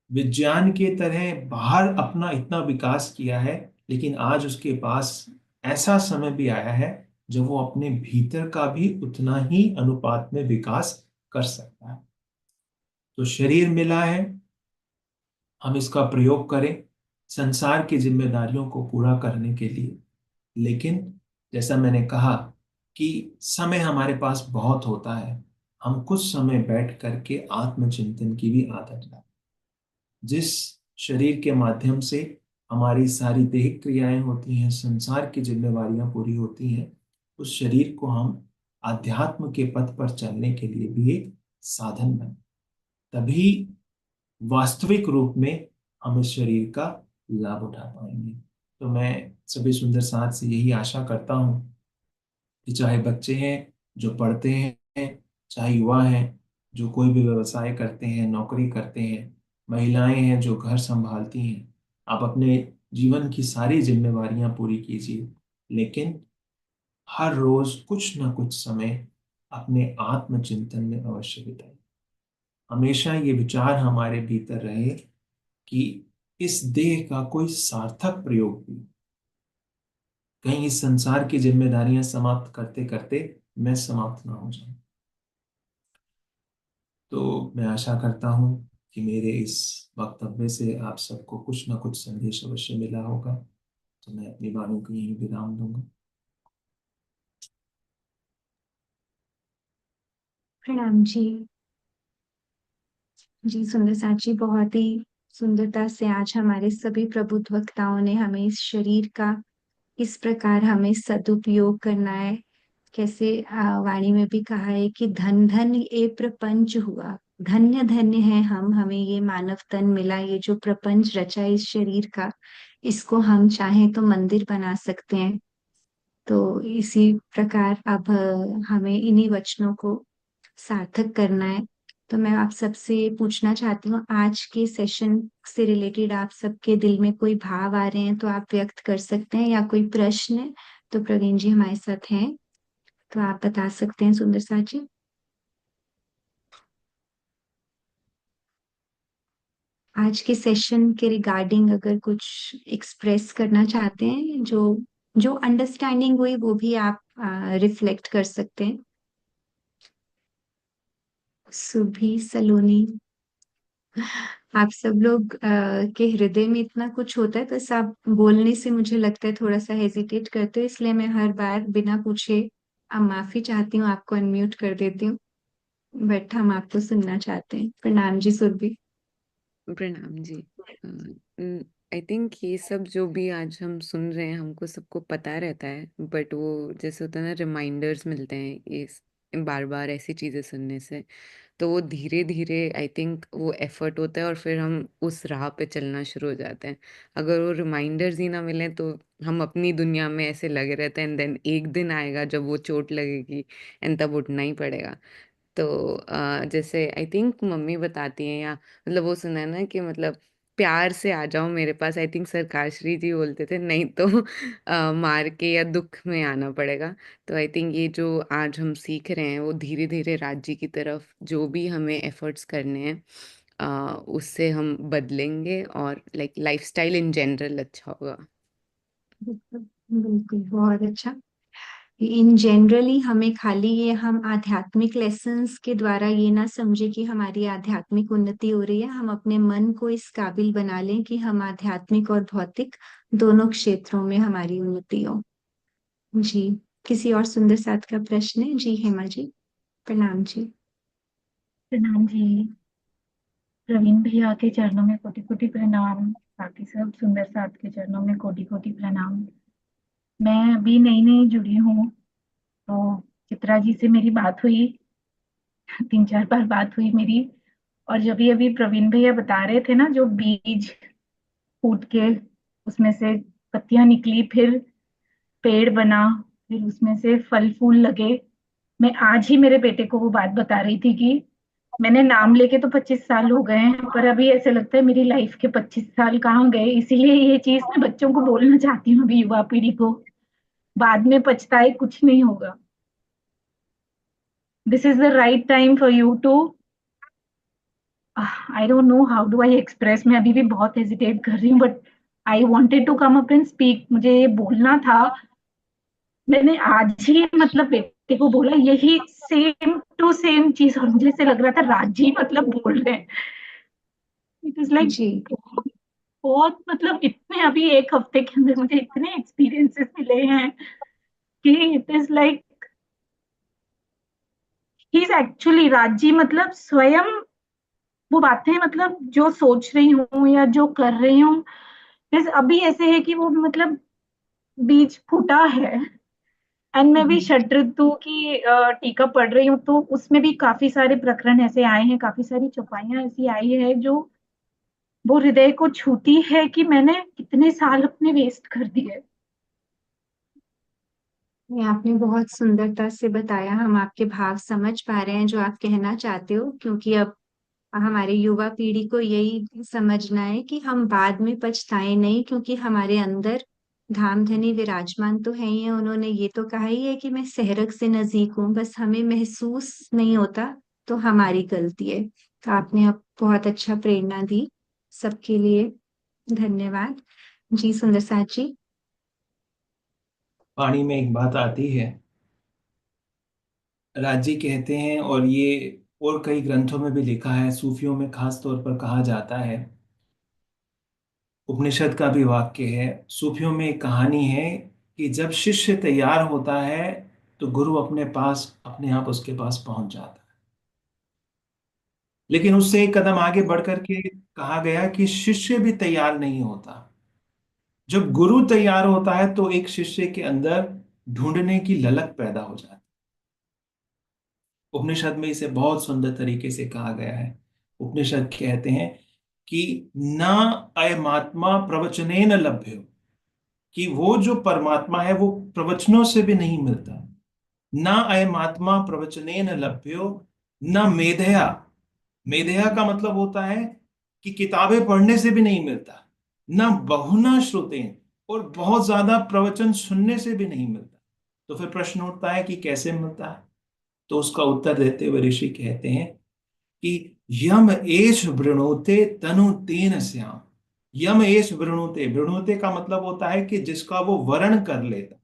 विज्ञान के तरह बाहर अपना इतना विकास किया है, लेकिन आज उसके पास ऐसा समय भी आया है जब वो अपने भीतर का भी उतना ही अनुपात में विकास कर सकता है। तो शरीर मिला है, हम इसका प्रयोग करें संसार की जिम्मेदारियों को पूरा करने के लिए। लेकिन जैसा मैंने कहा कि समय हमारे पास बहुत होता है, हम कुछ समय बैठ करके आत्मचिंतन की भी आदत डालें। जिस शरीर के माध्यम से हमारी सारी देह क्रियाएं होती हैं, संसार की जिम्मेवारियां पूरी होती हैं, उस शरीर को हम आध्यात्म के पथ पर चलने के लिए भी एक साधन बने, तभी वास्तविक रूप में हम इस शरीर का लाभ उठा पाएंगे। तो मैं सभी सुंदर साथ से यही आशा करता हूं कि चाहे बच्चे हैं जो पढ़ते हैं, चाहे युवा हैं जो कोई भी व्यवसाय करते हैं, नौकरी करते हैं, महिलाएं हैं जो घर संभालती हैं, आप अपने जीवन की सारी जिम्मेवारियां पूरी कीजिए, लेकिन हर रोज कुछ ना कुछ समय अपने आत्मचिंतन में अवश्य बिताइए। हमेशा ये विचार हमारे भीतर रहे कि इस देह का कोई सार्थक प्रयोग भी, कहीं इस संसार की जिम्मेदारियां समाप्त करते करते मैं समाप्त ना हो जाऊं। तो मैं आशा करता हूं कि मेरे इस वक्तव्य से आप सबको कुछ ना कुछ संदेश अवश्य मिला होगा। तो मैं अपनी वाणी को यहीं विराम दूंगा। प्रणाम जी। जी सुंदर साथ जी, बहुत ही सुंदरता से आज हमारे सभी प्रबुद्ध वक्ताओं ने हमें इस शरीर का इस प्रकार हमें सदुपयोग करना है, कैसे वाणी में भी कहा है कि धन धन ये प्रपंच हुआ, धन्य धन्य है हम, हमें ये मानव तन मिला, ये जो प्रपंच रचा इस शरीर का, इसको हम चाहें तो मंदिर बना सकते हैं। तो इसी प्रकार अब हमें इन्हीं वचनों को सार्थक करना है। तो मैं आप सबसे पूछना चाहती हूँ, आज के सेशन से रिलेटेड आप सबके दिल में कोई भाव आ रहे हैं तो आप व्यक्त कर सकते हैं, या कोई प्रश्न है तो प्रवीण जी हमारे साथ हैं तो आप बता सकते हैं सुंदर साथ जी। आज के सेशन के रिगार्डिंग अगर कुछ एक्सप्रेस करना चाहते हैं, जो जो अंडरस्टैंडिंग हुई वो भी आप रिफ्लेक्ट कर सकते हैं। सुभी सलोनी, आप सब लोग के हृदय में इतना कुछ होता है, तो सब बोलने से मुझे लगता है थोड़ा सा हेजिटेट करते हो, इसलिए मैं हर बार बिना पूछे अब माफी चाहती हूँ, आपको अनम्यूट कर देती हूँ। बट हम आपको सुनना चाहते हैं। प्रणाम जी सुरभि। प्रणाम जी। आई थिंक ये सब जो भी आज हम सुन रहे हैं हमको सबको पता रहता है, बट वो जैसे होता है ना, रिमाइंडर्स मिलते हैं ये बार बार ऐसी चीजें सुनने से, तो वो धीरे धीरे आई थिंक वो एफर्ट होता है और फिर हम उस राह पे चलना शुरू हो जाते हैं। अगर वो रिमाइंडर्स ही ना मिले तो हम अपनी दुनिया में ऐसे लगे रहते हैं, एंड देन एक दिन आएगा जब वो चोट लगेगी एंड तब उठना ही पड़ेगा। तो जैसे आई थिंक मम्मी बताती हैं, या मतलब वो सुना है ना कि मतलब प्यार से आ जाओ मेरे पास, आई थिंक सरकाश्री जी बोलते थे, नहीं तो मार के या दुख में आना पड़ेगा। तो आई थिंक ये जो आज हम सीख रहे हैं वो धीरे धीरे राज्य की तरफ जो भी हमें एफर्ट्स करने हैं उससे हम बदलेंगे, और लाइक लाइफस्टाइल इन जनरल अच्छा होगा। बिल्कुल बिल्कुल, बहुत अच्छा। इन जनरली हमें खाली ये हम आध्यात्मिक लेसन्स के द्वारा ये ना समझे कि हमारी आध्यात्मिक उन्नति हो रही है, हम अपने मन को इस काबिल बना लें कि हम आध्यात्मिक और भौतिक दोनों क्षेत्रों में हमारी उन्नति हो। जी, किसी और सुंदर साथ का प्रश्न है? जी हेमा जी। प्रणाम जी। प्रणाम जी। प्रवीण भैया के चरणों में कोटि कोटि प्रणाम। बाकी सब सुंदर साथ के चरणों में कोटि कोटि प्रणाम। मैं अभी नई नई जुड़ी हूँ, तो चित्रा जी से मेरी बात हुई, 3-4 बार बात हुई मेरी। और जब ये अभी प्रवीण भैया बता रहे थे ना, जो बीज फूट के उसमें से पत्तियां निकली, फिर पेड़ बना, फिर उसमें से फल फूल लगे। मैं आज ही मेरे बेटे को वो बात बता रही थी कि मैंने नाम लेके तो 25 साल हो गए हैं, पर अभी ऐसे लगता है मेरी लाइफ के 25 साल कहाँ गए। इसीलिए ये चीज मैं बच्चों को बोलना चाहती हूँ, अभी युवा पीढ़ी को, बाद में पछताए कुछ नहीं होगा। This is the right time for you too, I don't know how do I express, मैं अभी भी बहुत हेजिटेट कर रही हूँ, but I wanted to come up and speak, मुझे ये बोलना था। मैंने आज ही मतलब बेटे को बोला यही सेम टू सेम चीज, और मुझे ऐसे लग रहा था राजी मतलब बोल रहे हैं। इट इज लाइक जी बहुत मतलब इतने अभी 1 हफ्ते के अंदर मुझे इतने एक्सपीरियंसेस मिले हैं कि it is like he is actually राजी, मतलब स्वयं वो बातें मतलब जो सोच रही हूँ या जो कर रही हूँ, अभी ऐसे है कि वो मतलब बीज फूटा है। एंड मैं भी षट ऋतु की टीका पढ़ रही हूँ, तो उसमें भी काफी सारे प्रकरण ऐसे आए हैं, काफी सारी चौपाइयां ऐसी आई है जो वो हृदय को छूती है कि मैंने कितने साल अपने वेस्ट कर दिए। ये आपने बहुत सुंदरता से बताया, हम आपके भाव समझ पा रहे हैं जो आप कहना चाहते हो, क्योंकि अब हमारे युवा पीढ़ी को यही समझना है कि हम बाद में पछताए नहीं, क्योंकि हमारे अंदर धामधनी विराजमान तो है ही है। उन्होंने ये तो कहा ही है कि मैं सेहरग से नजदीक हूँ, बस हमें महसूस नहीं होता, तो हमारी गलती है। तो आपने अब बहुत अच्छा प्रेरणा दी सबके लिए। धन्यवाद जी सुंदर साथ जी। वाणी में एक बात आती है, राजी कहते हैं, और ये और कई ग्रंथों में भी लिखा है, सूफियों में खास तौर पर कहा जाता है, उपनिषद का भी वाक्य है, सूफियों में एक कहानी है कि जब शिष्य तैयार होता है तो गुरु अपने पास अपने आप उसके पास पहुंच जाता है। लेकिन उससे एक कदम आगे बढ़ करके कहा गया कि शिष्य भी तैयार नहीं होता। जब गुरु तैयार होता है तो एक शिष्य के अंदर ढूंढने की ललक पैदा हो जाती है। उपनिषद में इसे बहुत सुंदर तरीके से कहा गया है। उपनिषद कहते हैं कि न अयमात्मा प्रवचनेन लभ्यो, कि वो जो परमात्मा है वो प्रवचनों से भी नहीं मिलता। न अयमात्मा प्रवचनेन लभ्यो न मेधया, मेधया का मतलब होता है कि किताबें पढ़ने से भी नहीं मिलता, न बहुना श्रुतेन, और बहुत ज्यादा प्रवचन सुनने से भी नहीं मिलता। तो फिर प्रश्न उठता है कि कैसे मिलता है? तो उसका उत्तर देते हुए ऋषि कहते हैं कि यम एष वृणोते तनु तेन श्याम। यम एष वृणोते, वृणोते का मतलब होता है कि जिसका वो वर्ण कर लेता।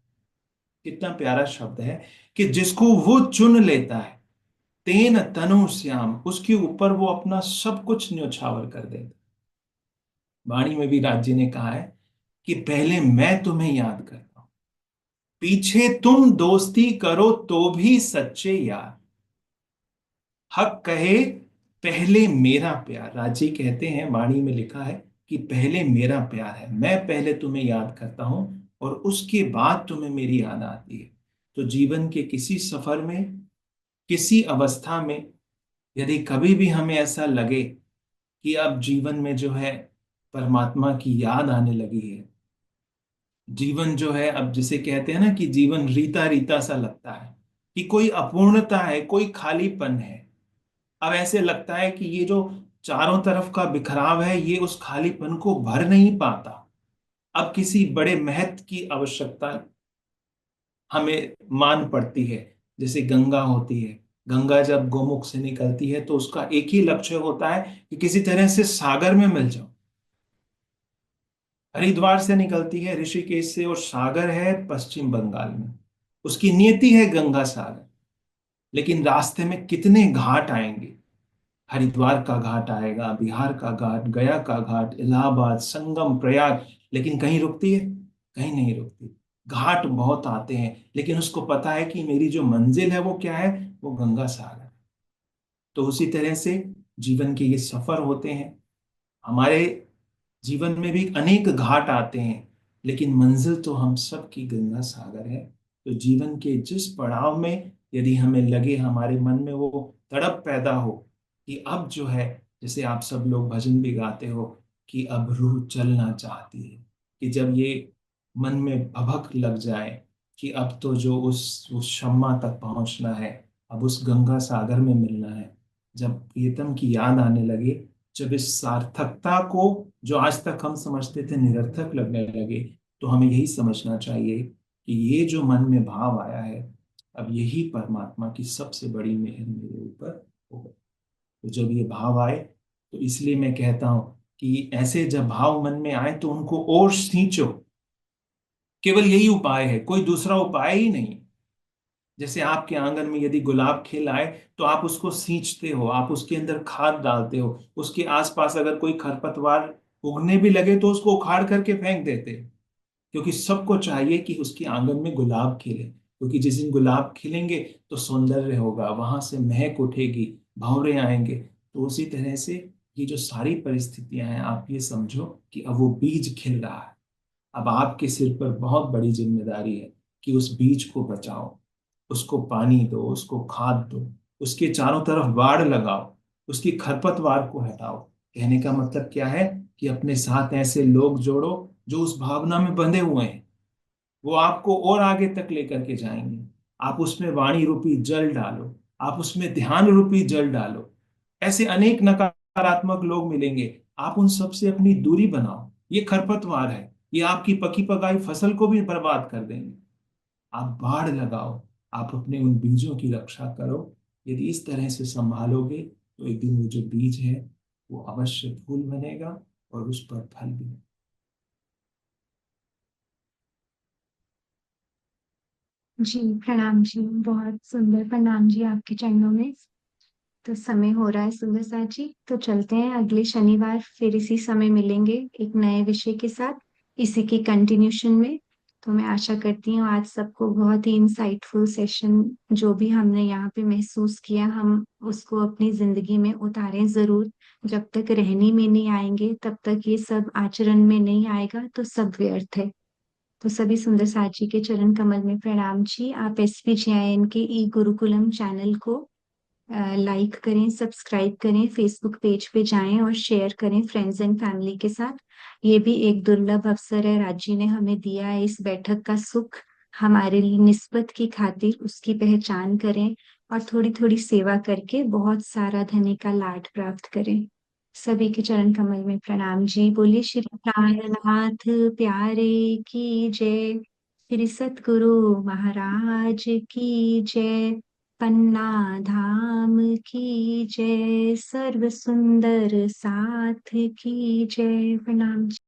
कितना प्यारा शब्द है कि जिसको वो चुन लेता है, तेन तनु श्याम, उसके ऊपर वो अपना सब कुछ न्योछावर कर देता। वाणी में भी राज जी ने कहा है कि पहले मैं तुम्हें याद करता हूं, पीछे तुम दोस्ती करो तो भी सच्चे यार, हक कहे पहले मेरा प्यार। राजी कहते हैं, वाणी में लिखा है कि पहले मेरा प्यार है, मैं पहले तुम्हें याद करता हूं और उसके बाद तुम्हें मेरी याद आती है। तो जीवन के किसी सफर में, किसी अवस्था में, यदि कभी भी हमें ऐसा लगे कि अब जीवन में जो है परमात्मा की याद आने लगी है, जीवन जो है अब जिसे कहते हैं ना कि जीवन रीता रीता सा लगता है, कि कोई अपूर्णता है, कोई खालीपन है। अब ऐसे लगता है कि ये जो चारों तरफ का बिखराव है ये उस खालीपन को भर नहीं पाता। अब किसी बड़े महत्व की आवश्यकता हमें मान पड़ती है। जैसे गंगा होती है, गंगा जब गोमुख से निकलती है तो उसका एक ही लक्ष्य होता है कि किसी तरह से सागर में मिल जाओ। हरिद्वार से निकलती है ऋषिकेश से, और सागर है पश्चिम बंगाल में। उसकी नियति है गंगा सागर। लेकिन रास्ते में कितने घाट आएंगे। हरिद्वार का घाट आएगा, बिहार का घाट, गया का घाट, इलाहाबाद, संगम, प्रयाग। लेकिन कहीं रुकती है? कहीं नहीं रुकती। घाट बहुत आते हैं, लेकिन उसको पता है कि मेरी जो मंजिल है वो क्या है, वो गंगा सागर। तो उसी तरह से जीवन के ये सफर होते हैं। हमारे जीवन में भी अनेक घाट आते हैं, लेकिन मंजिल तो हम सब की गंगा सागर है। तो जीवन के जिस पड़ाव में यदि हमें लगे, हमारे मन में वो तड़प पैदा हो कि अब जो है, जैसे आप सब लोग भजन भी गाते हो कि अब रूह चलना चाहती है, कि जब ये मन में भभक लग जाए कि अब तो जो उस शम्मा तक पहुंचना है, अब उस गंगा सागर में मिलना है, जब प्रियतम की याद आने लगे, जब इस सार्थकता को जो आज तक हम समझते थे निरर्थक लगने लगे, तो हमें यही समझना चाहिए कि ये जो मन में भाव आया है, अब यही परमात्मा की सबसे बड़ी मेहर मेरे ऊपर होगा। तो जब ये भाव आए, तो इसलिए मैं कहता हूं कि ऐसे जब भाव मन में आए तो उनको और सींचो। केवल यही उपाय है, कोई दूसरा उपाय ही नहीं। जैसे आपके आंगन में यदि गुलाब खिल आए तो आप उसको सींचते हो, आप उसके अंदर खाद डालते हो। उसके आसपास अगर कोई खरपतवार उगने भी लगे तो उसको उखाड़ करके फेंक देते हो, क्योंकि सबको चाहिए कि उसके आंगन में गुलाब खिले। क्योंकि जिस दिन गुलाब खिलेंगे तो सौंदर्य होगा, वहां से महक उठेगी, भंवरे आएंगे। तो उसी तरह से ये जो सारी परिस्थितियां हैं, आप ये समझो कि अब वो बीज खिल रहा है। अब आपके सिर पर बहुत बड़ी जिम्मेदारी है कि उस बीज को बचाओ, उसको पानी दो, उसको खाद दो, उसके चारों तरफ बाड़ लगाओ, उसकी खरपतवार को हटाओ। कहने का मतलब क्या है कि अपने साथ ऐसे लोग जोड़ो जो उस भावना में बंधे हुए हैं, वो आपको और आगे तक लेकर के जाएंगे। आप उसमें वाणी रूपी जल डालो, आप उसमें ध्यान रूपी जल डालो। ऐसे अनेक नकारात्मक लोग मिलेंगे, आप उन सब से अपनी दूरी बनाओ। ये खरपतवार है, ये आपकी पकी पकाई फसल को भी बर्बाद कर देंगे। आप बाढ़ लगाओ, आप अपने उन बीजों की रक्षा करो। यदि इस तरह से संभालोगे तो एक दिन वो जो बीज है वो अवश्य फूल बनेगा और उस पर फल भी। जी प्रणाम जी, बहुत सुंदर प्रणाम जी आपके चरणों में। तो समय हो रहा है सुंदर साथ जी, तो चलते हैं। अगले शनिवार फिर इसी समय मिलेंगे एक नए विषय के साथ, इसी की कंटिन्यूशन में। तो मैं आशा करती हूँ आज सबको बहुत ही इंसाइटफुल सेशन जो भी हमने यहाँ पे महसूस किया, हम उसको अपनी जिंदगी में उतारें जरूर। जब तक रहनी में नहीं आएंगे तब तक ये सब आचरण में नहीं आएगा, तो सब व्यर्थ है। तो सभी सुंदर साची के चरण कमल में प्रणाम जी। आप SPGIN के ई गुरुकुलम चैनल को लाइक करें, सब्सक्राइब करें, फेसबुक पेज पे जाएं और शेयर करें फ्रेंड्स एंड फैमिली के साथ। ये भी एक दुर्लभ अवसर है, राज्य ने हमें दिया है इस बैठक का सुख। हमारे लिए निस्बत की खातिर उसकी पहचान करें और थोड़ी थोड़ी सेवा करके बहुत सारा धन का लाभ प्राप्त करें। सभी के चरण कमल में प्रणाम जी। बोलिए श्री प्राणनाथ प्यारे की जय, श्री सतगुरु महाराज की जय, पन्ना धाम की जय, सर्व सुंदर साथ की जय। प्रणाम।